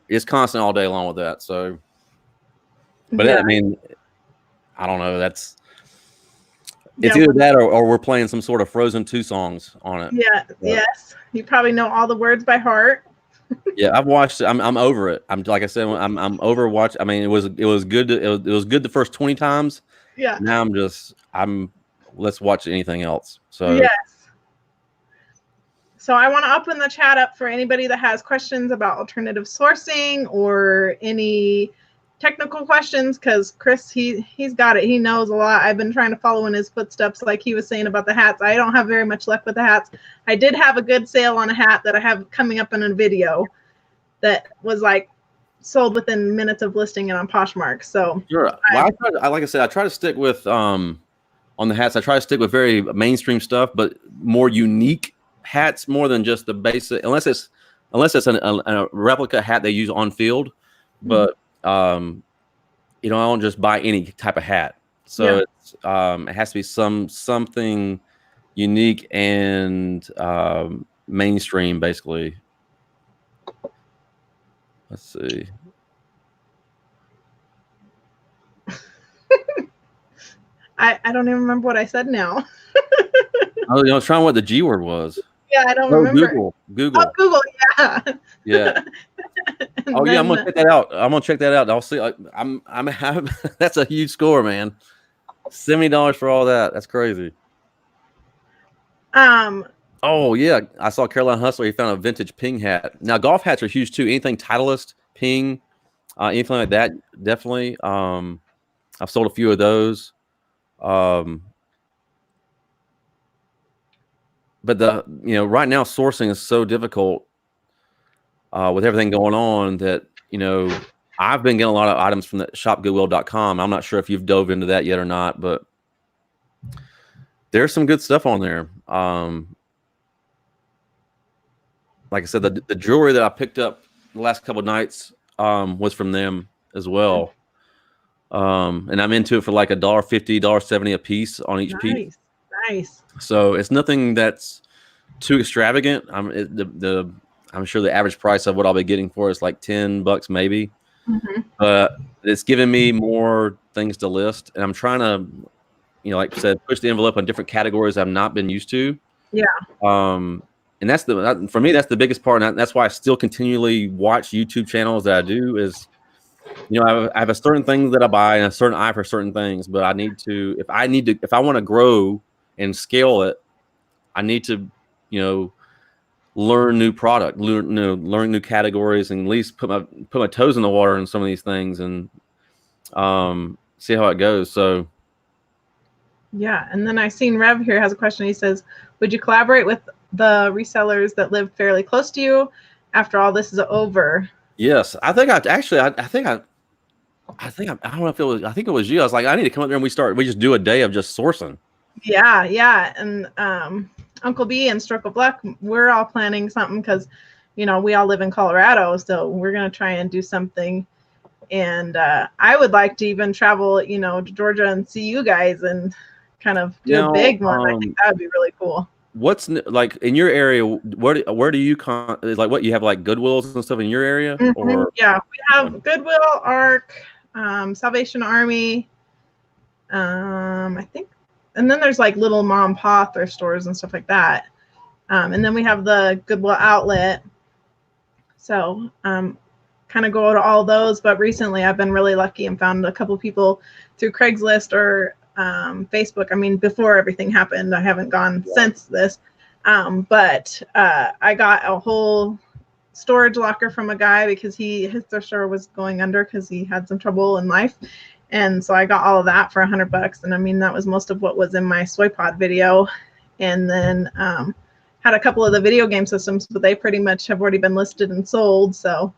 it's constant all day long with that. So, but I mean, I don't know. It's either that or we're playing some sort of Frozen 2 songs on it. Yeah. Yes. You probably know all the words by heart. Yeah, I've watched it. I'm over it. I'm like I said, I'm over watch. I mean, it was good. It was good the first 20 times. Yeah. Now let's watch anything else. So yes. So I want to open the chat up for anybody that has questions about alternative sourcing or any technical questions, because Chris, he's got it. He knows a lot. I've been trying to follow in his footsteps, like he was saying about the hats. I don't have very much luck with the hats. I did have a good sale on a hat that I have coming up in a video that was like sold within minutes of listing it on Poshmark. So sure. Well, like I said, I try to stick with on the hats. I try to stick with very mainstream stuff, but more unique hats more than just the basic. Unless it's a replica hat they use on field, but you know, I don't just buy any type of hat. So it's it has to be something unique and mainstream, basically. Let's see. I don't even remember what I said now. I was trying what the G word was. Yeah, I don't remember. Google. Oh, Google, yeah. Yeah. Oh yeah, I'm gonna check that out. I'll see. I'm that's a huge score, man. $70 for all that. That's crazy. Oh yeah, I saw Caroline Hustler. He found a vintage Ping hat. Now golf hats are huge too. Anything Titleist, Ping, anything like that, definitely. I've sold a few of those. But right now sourcing is so difficult with everything going on that, you know, I've been getting a lot of items from the shopgoodwill.com. I'm not sure if you've dove into that yet or not, but there's some good stuff on there. Like I said, the jewelry that I picked up the last couple of nights was from them as well. And I'm into it for like $1.50, $1.70 a piece on each piece. Nice. So it's nothing that's too extravagant. I'm sure the average price of what I'll be getting for is like $10 maybe. But it's giving me more things to list, and I'm trying to, you know, like I said, push the envelope on different categories I've not been used to. Yeah. And that's for me, that's the biggest part, and that's why I still continually watch YouTube channels that I do is, you know, I have a certain thing that I buy and a certain eye for certain things, but if I want to grow and scale it, I need to, you know, learn new product, learn new categories, and at least put my toes in the water in some of these things. And See how it goes. So yeah. And then I seen Rev here has a question. He says, would you collaborate with the resellers that live fairly close to you after all this is over? yes, I think I actually I think I don't know if it was, I think it was you. I was like, I need to come up there and we just do a day of just sourcing. Yeah, yeah. And Uncle B and Stroke of Luck, we're all planning something because, you know, we all live in Colorado, so we're gonna try and do something. And I would like to even travel, you know, to Georgia and see you guys and kind of do a big one. I think that would be really cool. What's like in your area? Where do you like what you have like Goodwills and stuff in your area? Or yeah, we have Goodwill, Arc, Salvation Army, I think, and then there's like little mom and pop thrift stores and stuff like that. And then we have the Goodwill outlet. So kind of go to all those. But recently I've been really lucky and found a couple people through Craigslist or Facebook. I mean, before everything happened, I haven't gone since this. But I got a whole storage locker from a guy because his thrift store was going under because he had some trouble in life. And so I got all of that for $100. And I mean, that was most of what was in my soy pod video. And then had a couple of the video game systems, but they pretty much have already been listed and sold. So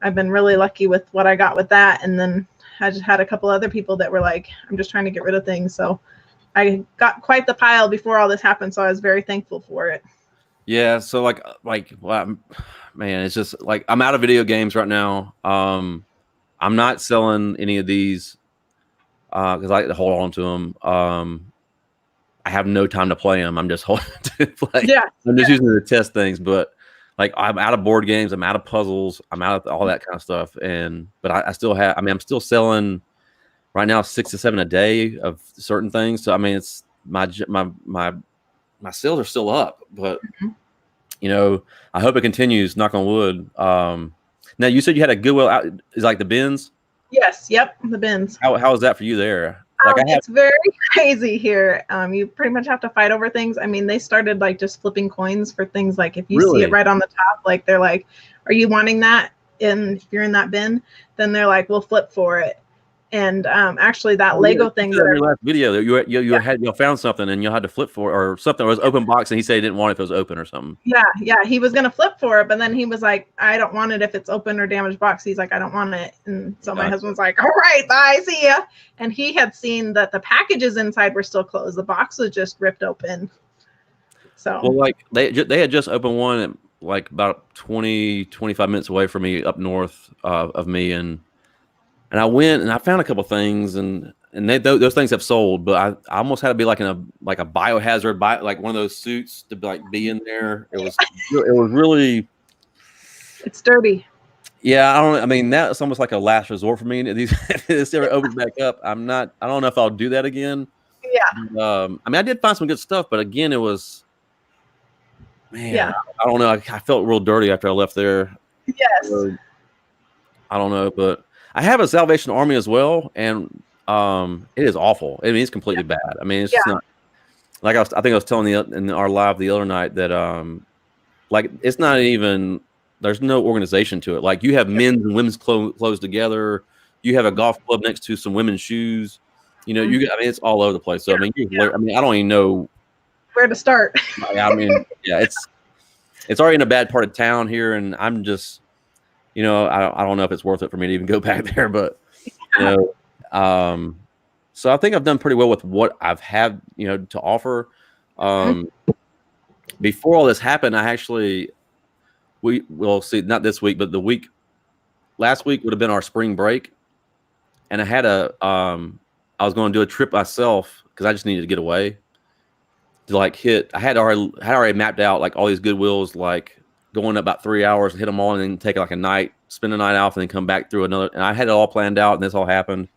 I've been really lucky with what I got with that. And then I just had a couple other people that were like, I'm just trying to get rid of things. So I got quite the pile before all this happened. So I was very thankful for it. yeah, so well, man, it's just like I'm out of video games right now. I'm not selling any of these because I like to hold on to them. I have no time to play them. I'm just holding to play. Yeah, I'm just using it to test things, but like I'm out of board games, I'm out of puzzles, I'm out of all that kind of stuff. But I still have. I mean, I'm still selling right now 6 to 7 a day of certain things. So I mean, it's my sales are still up, but you know, I hope it continues. Knock on wood. Now you said you had a Goodwill out. Is like the bins? Yes. Yep. The bins. How is that for you there? Like it's very crazy here. You pretty much have to fight over things. I mean, they started like just flipping coins for things like if you see it right on the top, like they're like, "Are you wanting that?" And if you're in that bin, then they're like, "We'll flip for it." And actually, that Lego thing. In your last video, you found something and you had to flip for it, or something. It was open box, and he said he didn't want it if it was open or something. Yeah. He was gonna flip for it, but then he was like, "I don't want it if it's open or damaged box." He's like, "I don't want it." And so my husband's like, "All right, bye, see ya." And he had seen that the packages inside were still closed. The box was just ripped open. So well, like they had just opened one at, like about 20-25 minutes away from me up north of me, and I went and I found a couple things, and those things have sold, but I almost had to be like in a biohazard like one of those suits to be in there. It was really. It's dirty. Yeah, I mean that's almost like a last resort for me. If this ever opens back up, I don't know if I'll do that again. Yeah. I mean I did find some good stuff, but again it was, man. Yeah. I don't know. I felt real dirty after I left there. Yes. So, I don't know, but I have a Salvation Army as well, and it is awful. I mean, it's completely bad. I mean, it's just not like I think I was telling you in our live the other night that like it's not even. There's no organization to it. Like you have men's and women's clothes together. You have a golf club next to some women's shoes. You know, I mean, it's all over the place. So I mean, I mean, I don't even know where to start. I mean, yeah, it's already in a bad part of town here, and I'm just. You know, I don't know if it's worth it for me to even go back there, but you know, so I think I've done pretty well with what I've had, you know, to offer. Before all this happened, we'll see, not this week, but last week would have been our spring break, and I had I was going to do a trip myself because I just needed to get away. To like I had already mapped out like all these Goodwills, like. Going about 3 hours, hit them all, and then take like a night, spend a night off, and then come back through another. And I had it all planned out, and this all happened.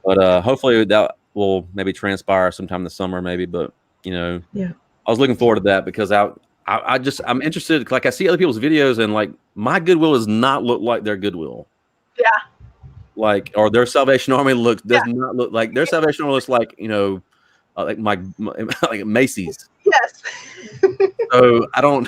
But hopefully that will maybe transpire sometime this summer, maybe. But you know, I was looking forward to that because I'm interested. Like I see other people's videos, and like my Goodwill does not look like their Goodwill. Yeah. Like or their Salvation Army does not look like their Salvation Army looks like like my like Macy's. Yes. So I don't.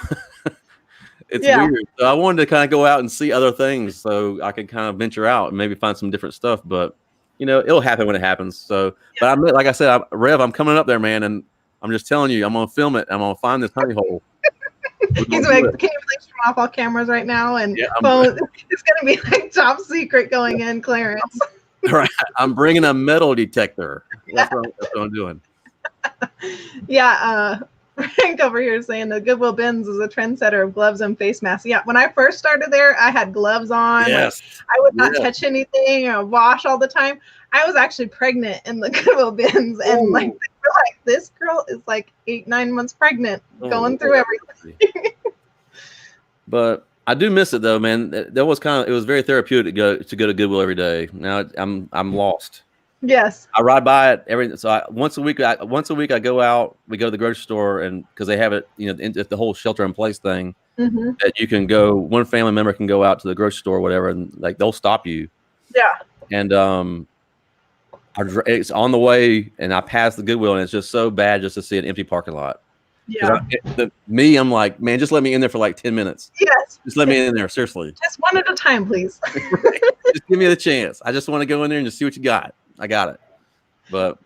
It's weird. So I wanted to kind of go out and see other things so I could kind of venture out and maybe find some different stuff. But, it'll happen when it happens. So, but like I said, Rev, I'm coming up there, man. And I'm just telling you, I'm going to film it. I'm going to find this honey hole. He's like, can you please turn off all cameras right now? And it's going to be like top secret going in clearance. Right. I'm bringing a metal detector. That's what I'm doing. Yeah. Frank over here saying the Goodwill bins is a trendsetter of gloves and face masks. Yeah. When I first started there, I had gloves on. Yes. Like, I would not touch anything or wash all the time. I was actually pregnant in the Goodwill bins. And like, they were like, this girl is like 8-9 months pregnant going through everything. But I do miss it though, man. That was it was very therapeutic to go to Goodwill every day. Now I'm lost. Yes. I ride by it once a week. Once a week I go out. We go to the grocery store, and because they have it, the whole shelter in place thing, that you can go. One family member can go out to the grocery store, or whatever, and like they'll stop you. Yeah. And it's on the way, and I pass the Goodwill, and it's just so bad just to see an empty parking lot. Yeah. I'm like, man, just let me in there for like 10 minutes. Yes. Just let me in there, seriously. Just one at a time, please. Just give me the chance. I just want to go in there and just see what you got. I got it. But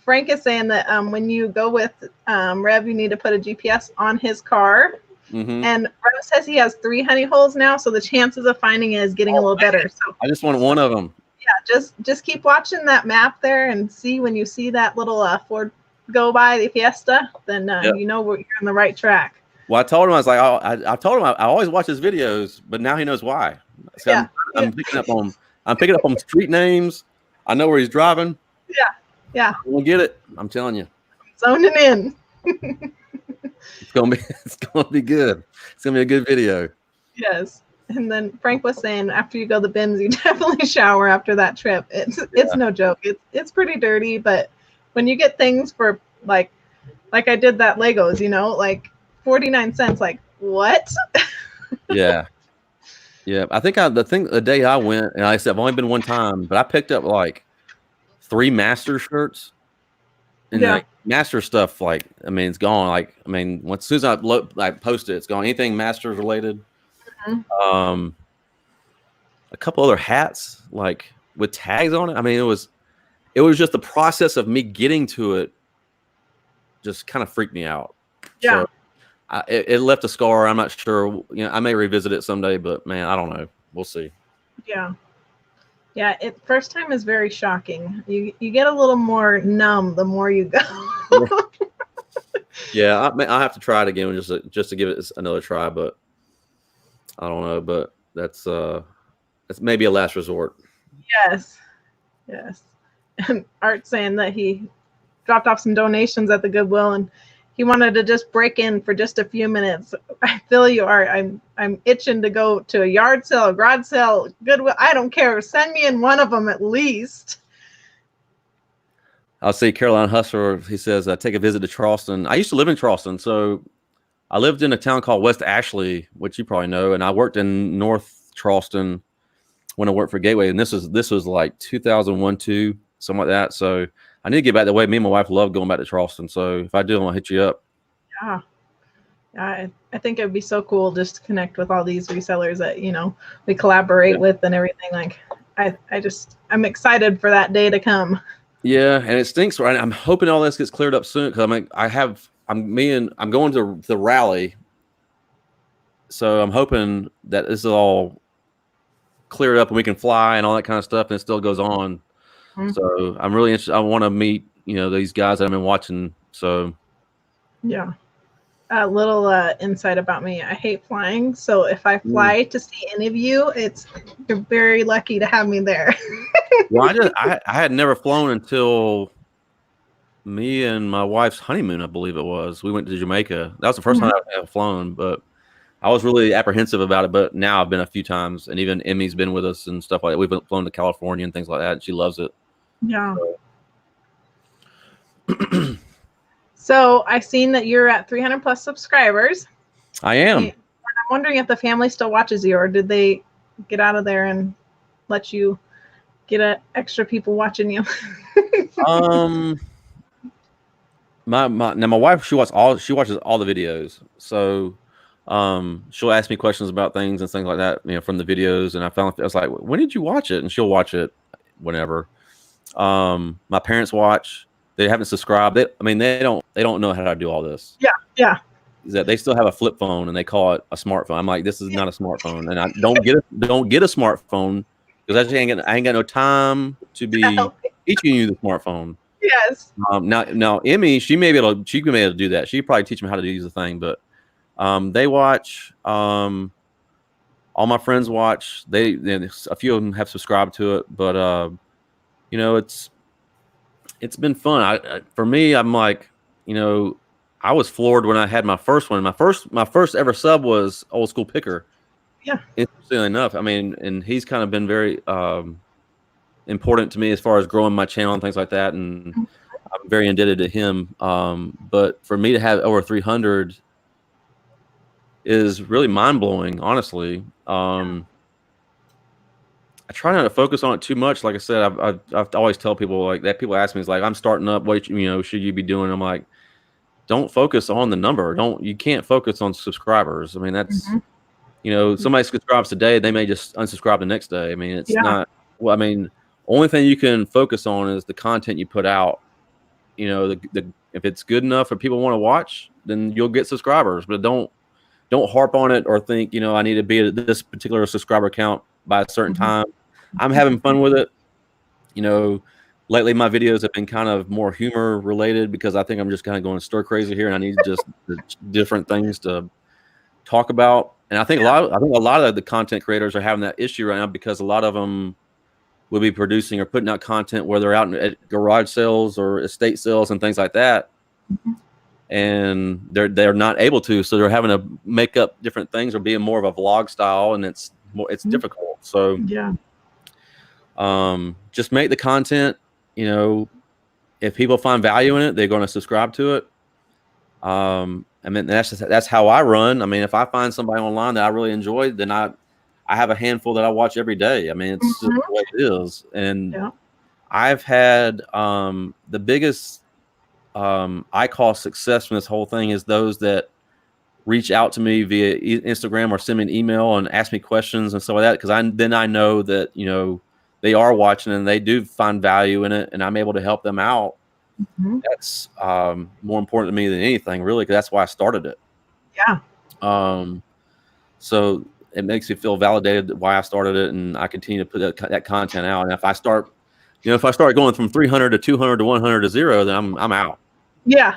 Frank is saying that when you go with Rev, you need to put a GPS on his car. And Rev says he has 3 honey holes now, so the chances of finding it is getting a little better. So I just want one of them. Yeah, just keep watching that map there and see when you see that little Ford go by, the Fiesta, then you know you're on the right track. Well, I told him, I was like, I told him I always watch his videos, but now he knows why. So I'm picking up on street names. I know where he's driving. Yeah. We'll get it. I'm telling you. Zoning in. It's gonna be good. It's gonna be a good video. Yes. And then Frank was saying after you go to the bins, you definitely shower after that trip. It's no joke. It's pretty dirty, but when you get things for like I did that Legos, like 49 cents, like what? Yeah. I think the day I went, and I said I've only been one time, but I picked up like 3 Master shirts, and like Master stuff, like it's gone. Like as soon as I post it, it's gone. Anything Masters related. A couple other hats like with tags on it. It was just the process of me getting to it just kind of freaked me out. Yeah. So it left a scar. I'm not sure. I may revisit it someday, but man, I don't know. We'll see. Yeah. Yeah. First time is very shocking. You get a little more numb the more you go. Yeah. I'll have to try it again just to give it another try, but I don't know. But that's maybe a last resort. Yes. And Art saying that he dropped off some donations at the Goodwill and he wanted to just break in for just a few minutes. I feel you, Art. I'm itching to go to a yard sale, a garage sale, Goodwill. I don't care. Send me in one of them at least. I'll see Caroline Hustler. He says, take a visit to Charleston. I used to live in Charleston. So I lived in a town called West Ashley, which you probably know. And I worked in North Charleston when I worked for Gateway. And this was like 2001, 2, something like that. So I need to get back that way. Me and my wife love going back to Charleston. So if I do, I'll hit you up. Yeah. I think it'd be so cool just to connect with all these resellers that, we collaborate with and everything. Like I'm excited for that day to come. Yeah. And it stinks, right? I'm hoping all this gets cleared up soon. Cause I'm going to the rally. So I'm hoping that this is all cleared up and we can fly and all that kind of stuff. And it still goes on. So I'm really interested. I want to meet, these guys that I've been watching. So yeah, a little insight about me. I hate flying. So if I fly to see any of you, you're very lucky to have me there. Well, I had never flown until me and my wife's honeymoon, I believe it was. We went to Jamaica. That was the first time I had flown, but I was really apprehensive about it. But now I've been a few times, and even Emmy's been with us and stuff like that. We've flown to California and things like that, and she loves it. Yeah. So I've seen that you're at 300 plus subscribers. I am. And I'm wondering if the family still watches you, or did they get out of there and let you get extra people watching you? My wife, she watches all the videos. So she'll ask me questions about things and things like that, from the videos. And I was like, when did you watch it? And she'll watch it whenever. My parents watch. They haven't subscribed. They don't know how to do all this. Yeah. Is that they still have a flip phone and they call it a smartphone. I'm like, this is not a smartphone, and I don't get a smartphone because I ain't got no time to be teaching you the smartphone. Yes. Now Emmy, she can be able to do that. She could probably teach me how to use the thing, but they watch. All my friends watch. A few of them have subscribed to it, but it's been fun. For me, I'm like, I was floored when I had my first one. My first ever sub was Old School Picker. Yeah. Interestingly enough, and he's kind of been very important to me as far as growing my channel and things like that. And I'm very indebted to him. But for me to have over 300 is really mind blowing, honestly. I try not to focus on it too much. Like I said, I've always tell people like that. People ask me, it's like, I'm starting up. What should you be doing? I'm like, don't focus on the number. You can't focus on subscribers. That's somebody subscribes today, they may just unsubscribe the next day. It's not. Well, only thing you can focus on is the content you put out. If it's good enough for people want to watch, then you'll get subscribers. But don't harp on it or think I need to be at this particular subscriber count by a certain time. I'm having fun with it. Lately my videos have been kind of more humor related because I think I'm just kind of going stir crazy here, and I need just different things to talk about. And I think a lot of the content creators are having that issue right now because a lot of them will be producing or putting out content where they're out at garage sales or estate sales and things like that, and they're not able to, so they're having to make up different things or being more of a vlog style, and it's difficult. So just make the content. If people find value in it, they're going to subscribe to it. That's how I run. If I find somebody online that I really enjoy, then I have a handful that I watch every day. It's just the way it is. And I've had the biggest I call success from this whole thing is those that reach out to me via Instagram or send me an email and ask me questions and stuff like that, because I know that they are watching and they do find value in it, and I'm able to help them out. That's more important to me than anything, really, because that's why I started it. So it makes me feel validated why I started it, and I continue to put that content out. And if I start going from 300 to 200 to 100 to 0, then I'm out. But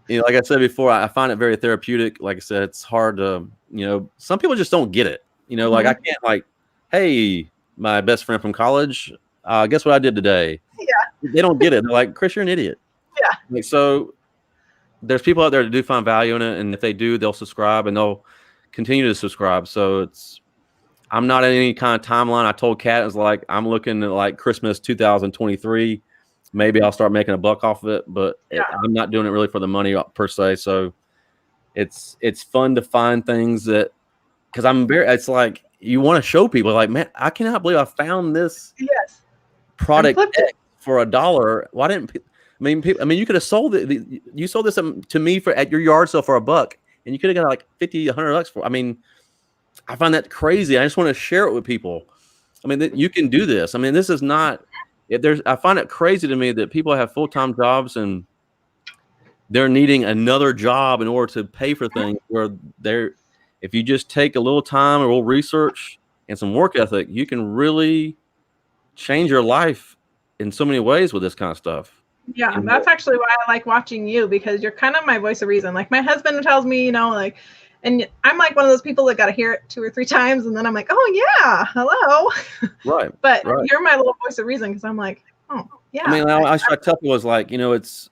like I said before, I find it very therapeutic. Like I said, it's hard to some people just don't get it. Like I can't hey, my best friend from college, guess what I did today? They don't get it. They're like, Chris, you're an idiot. So there's people out there that do find value in it, and if they do, they'll subscribe and they'll continue to subscribe. So I'm not in any kind of timeline. I told Kat, it's like, I'm looking at Christmas 2023. Maybe I'll start making $1 off of it, but I'm not doing it really for the money per se. So it's fun to find things that, because it's like, you want to show people, like, man, I cannot believe I found this product for $1. Why didn't people, you could have sold it. You sold this to me at your yard sale for $1, and you could have got $50, $100 for. I find that crazy. I just want to share it with people. That you can do this. This is not. I find it crazy to me that people have full-time jobs and they're needing another job in order to pay for things where if you just take a little time, a little research, and some work ethic, you can really change your life in so many ways with this kind of stuff. That's actually why I like watching you, because you're kind of my voice of reason. Like, my husband tells me, and I'm like one of those people that got to hear it 2 or 3 times, and then I'm like, oh yeah, hello. Right. But you're my little voice of reason, because I'm like, oh yeah. I tell people is like, it's,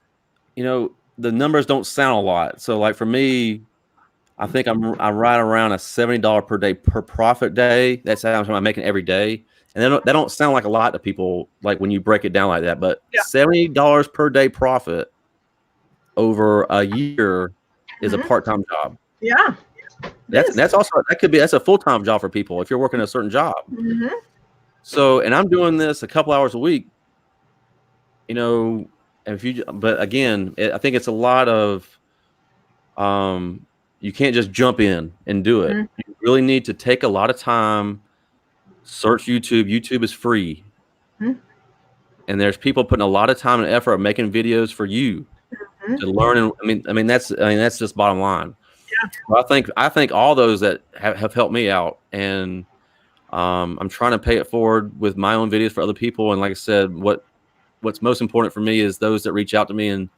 the numbers don't sound a lot. So for me, I think I'm right around a $70 per day per profit day. That's how much I'm making every day. And that don't sound like a lot to people, like when you break it down like that. But $70 per day profit over a year is a part-time job. That's a full-time job for people if you're working a certain job. So, and I'm doing this a couple hours a week. But again, I think it's a lot of you can't just jump in and do it. Mhm. You really need to take a lot of time, search YouTube. YouTube is free. Mhm. And there's people putting a lot of time and effort making videos for you Mhm. to learn. And I mean, that's just bottom line. Yeah. Well, I think all those that have helped me out, and I'm trying to pay it forward with my own videos for other people. And like I said, what's most important for me is those that reach out to me and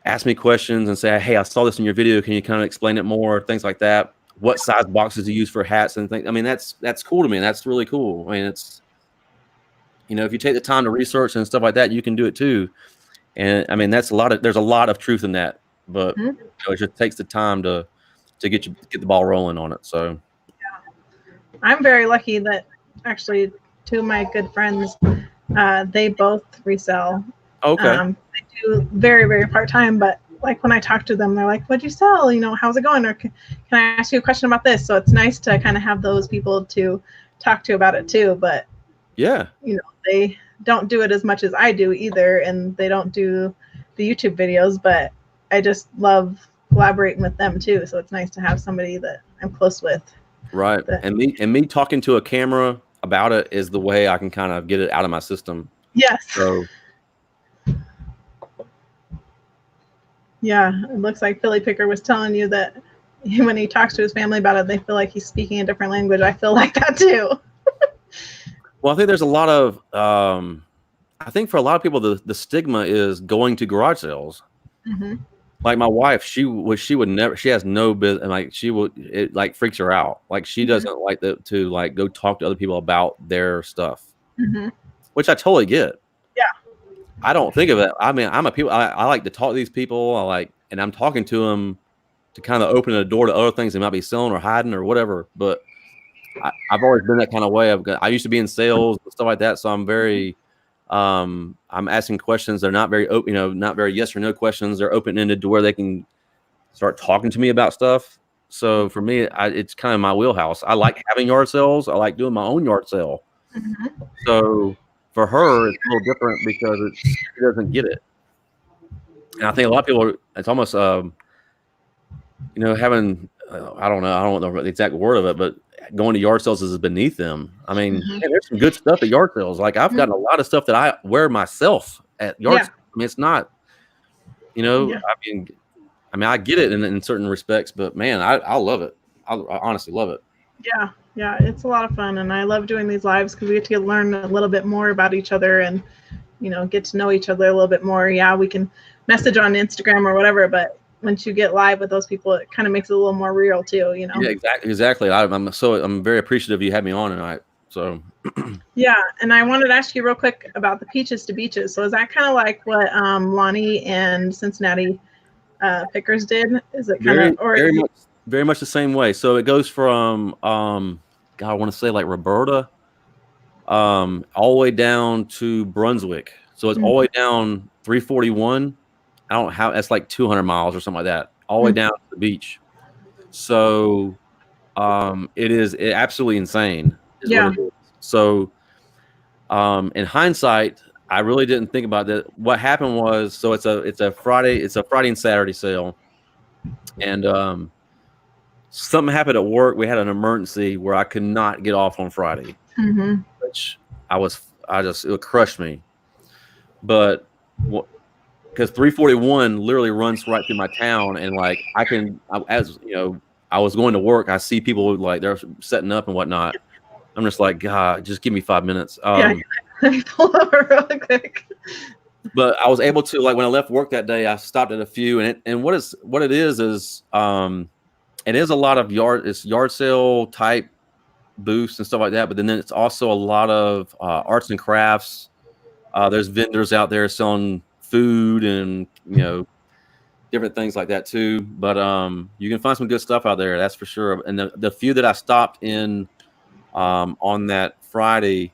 ask me questions and say, hey, I saw this in your video. Can you kind of explain it more? Things like that. What size boxes do you use for hats and things? I mean, that's cool to me. That's really cool. I mean, it's, if you take the time to research and stuff like that, you can do it too. And I mean, there's a lot of truth in that, but Mhm. it just takes the time to get the ball rolling on it. So I'm very lucky that actually two of my good friends, they both resell. okay, They do very, very part-time, but like when I talk to them, they're like, what'd you sell? How's it going? Or can I ask you a question about this? So it's nice to kind of have those people to talk to about it too. But, yeah, they don't do it as much as I do either. And they don't do the YouTube videos, but I just love collaborating with them too. So it's nice to have somebody that I'm close with. right. And me talking to a camera about it is the way I can kind of get it out of my system. Yes. So yeah, it looks like Philly Picker was telling you that when he talks to his family about it, they feel like he's speaking a different language. I feel like that too. well, I think there's a lot of I think for a lot of people the stigma is going to garage sales. Mm-hmm. Like my wife, she would never. She has no business. Like it like freaks her out. Like she doesn't like to like go talk to other people about their stuff, Mm-hmm. which I totally get. Yeah. I don't think of it. I mean, I like to talk to these people. And I'm talking to them to kind of open the door to other things they might be selling or hiding or whatever. But I've always been that kind of way. I used to be in sales and stuff like that, so I'm very. I'm asking questions. They're not very open, not very yes or no questions. They're open ended to where they can start talking to me about stuff. So for me, it's kind of my wheelhouse. I like having yard sales. I like doing my own yard sale. Mm-hmm. So for her, it's a little different because she doesn't get it. And I think a lot of people, it's almost, having, I don't know the exact word of it, but going to yard sales is beneath them. I mean, Mm-hmm. man, there's some good stuff at yard sales. Like I've gotten a lot of stuff that I wear myself at yard sales. I mean, it's not, Yeah. I mean, I get it in certain respects, but man, I love it. I honestly love it. Yeah. Yeah. It's a lot of fun. And I love doing these lives because we get to learn a little bit more about each other and, get to know each other a little bit more. Yeah. We can message on Instagram or whatever, but once you get live with those people, it kind of makes it a little more real too, Yeah, exactly. I'm very appreciative you had me on tonight. So yeah, and I wanted to ask you real quick about the Peaches to Beaches. So is that kind of like what Lonnie and Cincinnati Pickers did? Is it kind of very much the same way? So it goes from God, I want to say like Roberta, all the way down to Brunswick. So it's all the way down 341. I don't know how, that's like 200 miles or something like that, all the way down to the beach. So it is absolutely insane is what it is. So in hindsight, I really didn't think about that. What happened was, so it's a Friday and Saturday sale, and something happened at work. We had an emergency where I could not get off on Friday, which it crushed me. But because 341 literally runs right through my town, and like I was going to work, I see people like they're setting up and whatnot. I'm just like, God, just give me 5 minutes. Pull over really quick. But I was able to, like, when I left work that day, I stopped at a few, and what it is it is a lot of yard sale type booths and stuff like that. But then it's also a lot of arts and crafts. There's vendors out there selling food and different things like that too. But you can find some good stuff out there, that's for sure. And the few that I stopped in on that Friday,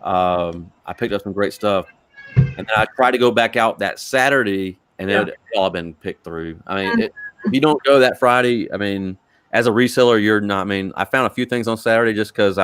I picked up some great stuff, and then I tried to go back out that Saturday, and it all been picked through. I mean, if you don't go that Friday, I mean, as a reseller, you're not. I mean, I found a few things on Saturday just because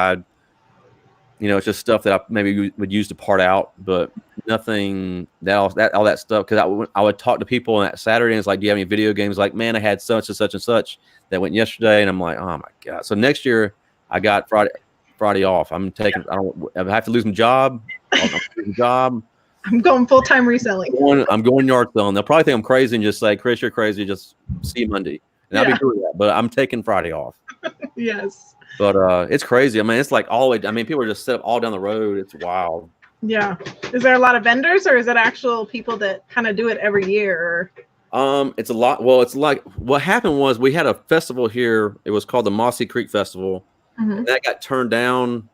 it's just stuff that I maybe would use to part out, but nothing all that stuff. Because I would talk to people on that Saturday, and it's like, do you have any video games? Like, man, I had such and such and such that went yesterday, and I'm like, oh my god. So next year I got Friday off. I have to lose my job. I'm going full-time reselling. I'm going yard selling. They'll probably think I'm crazy and just say, Chris, you're crazy. Just see you Monday. And I'll be doing that. But I'm taking Friday off. Yes. But it's crazy. I mean, it's like people are just set up all down the road. It's wild. Yeah. Is there a lot of vendors, or is it actual people that kind of do it every year? It's a lot. Well, it's like what happened was we had a festival here. It was called the Mossy Creek Festival. And that got turned down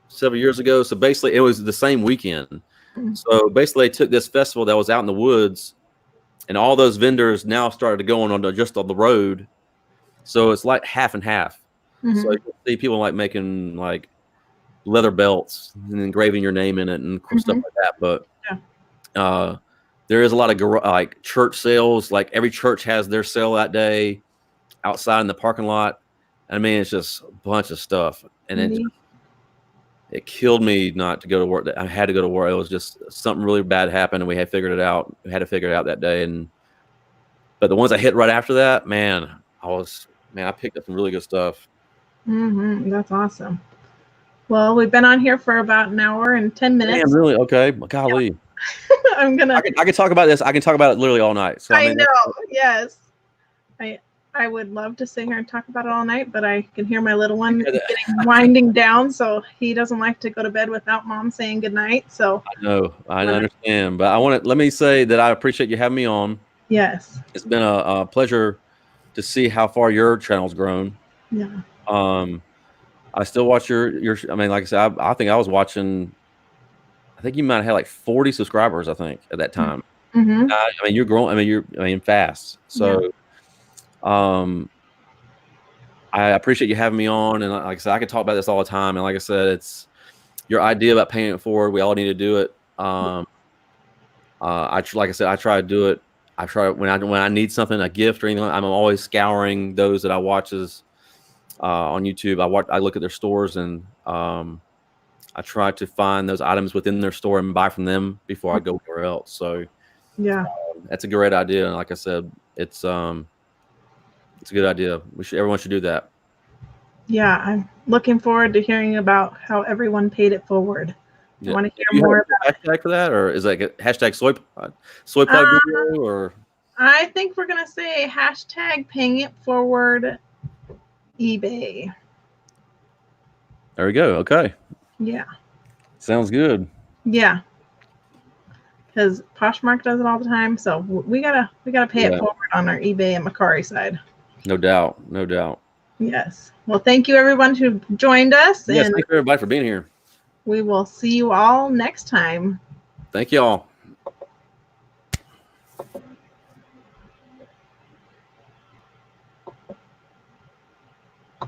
several years ago. So basically it was the same weekend. So basically they took this festival that was out in the woods, and all those vendors now started going on just on the road. So it's like half and half. So you see people like making like leather belts and engraving your name in it and stuff like that. But there is a lot of like church sales. Like every church has their sale that day outside in the parking lot. I mean, it's just a bunch of stuff, and it killed me not to go to work. I had to go to work. It was just something really bad happened, and we had figured it out. We had to figure it out that day. But the ones I hit right after that, man, I picked up some really good stuff. That's awesome. Well, we've been on here for about an hour and 10 minutes. Damn, really? Okay. Golly. Yeah. I can talk about this. I can talk about it literally all night. So I know. Yes. I would love to sit here and talk about it all night, but I can hear my little one winding down, so he doesn't like to go to bed without mom saying goodnight. So I know, I understand, but let me say that I appreciate you having me on. Yes, it's been a pleasure to see how far your channel's grown. Yeah. I still watch your. I mean, like I said, I think I was watching. I think you might have had like 40 subscribers. I think at that time. I mean, you're growing. I mean, fast. So. Yeah. I appreciate you having me on, and like I said, I could talk about this all the time. And like I said, it's your idea about paying it forward. We all need to do it. Like I said, I try to do it. I try when I need something, a gift or anything. I'm always scouring those that I watch on YouTube. I look at their stores, and I try to find those items within their store and buy from them before I go anywhere else. So yeah, that's a great idea. And like I said, it's a good idea. Everyone should do that. Yeah, I'm looking forward to hearing about how everyone paid it forward. I want to hear more about hashtag for that, or is that a hashtag soy video, or? I think we're gonna say hashtag paying it forward eBay. There we go. Okay. Yeah. Sounds good. Yeah. Because Poshmark does it all the time, so we gotta pay it forward on our eBay and Macari side. No doubt. No doubt. Yes. Well, thank you everyone who joined us. Yes, thank you everybody for being here. We will see you all next time. Thank you all.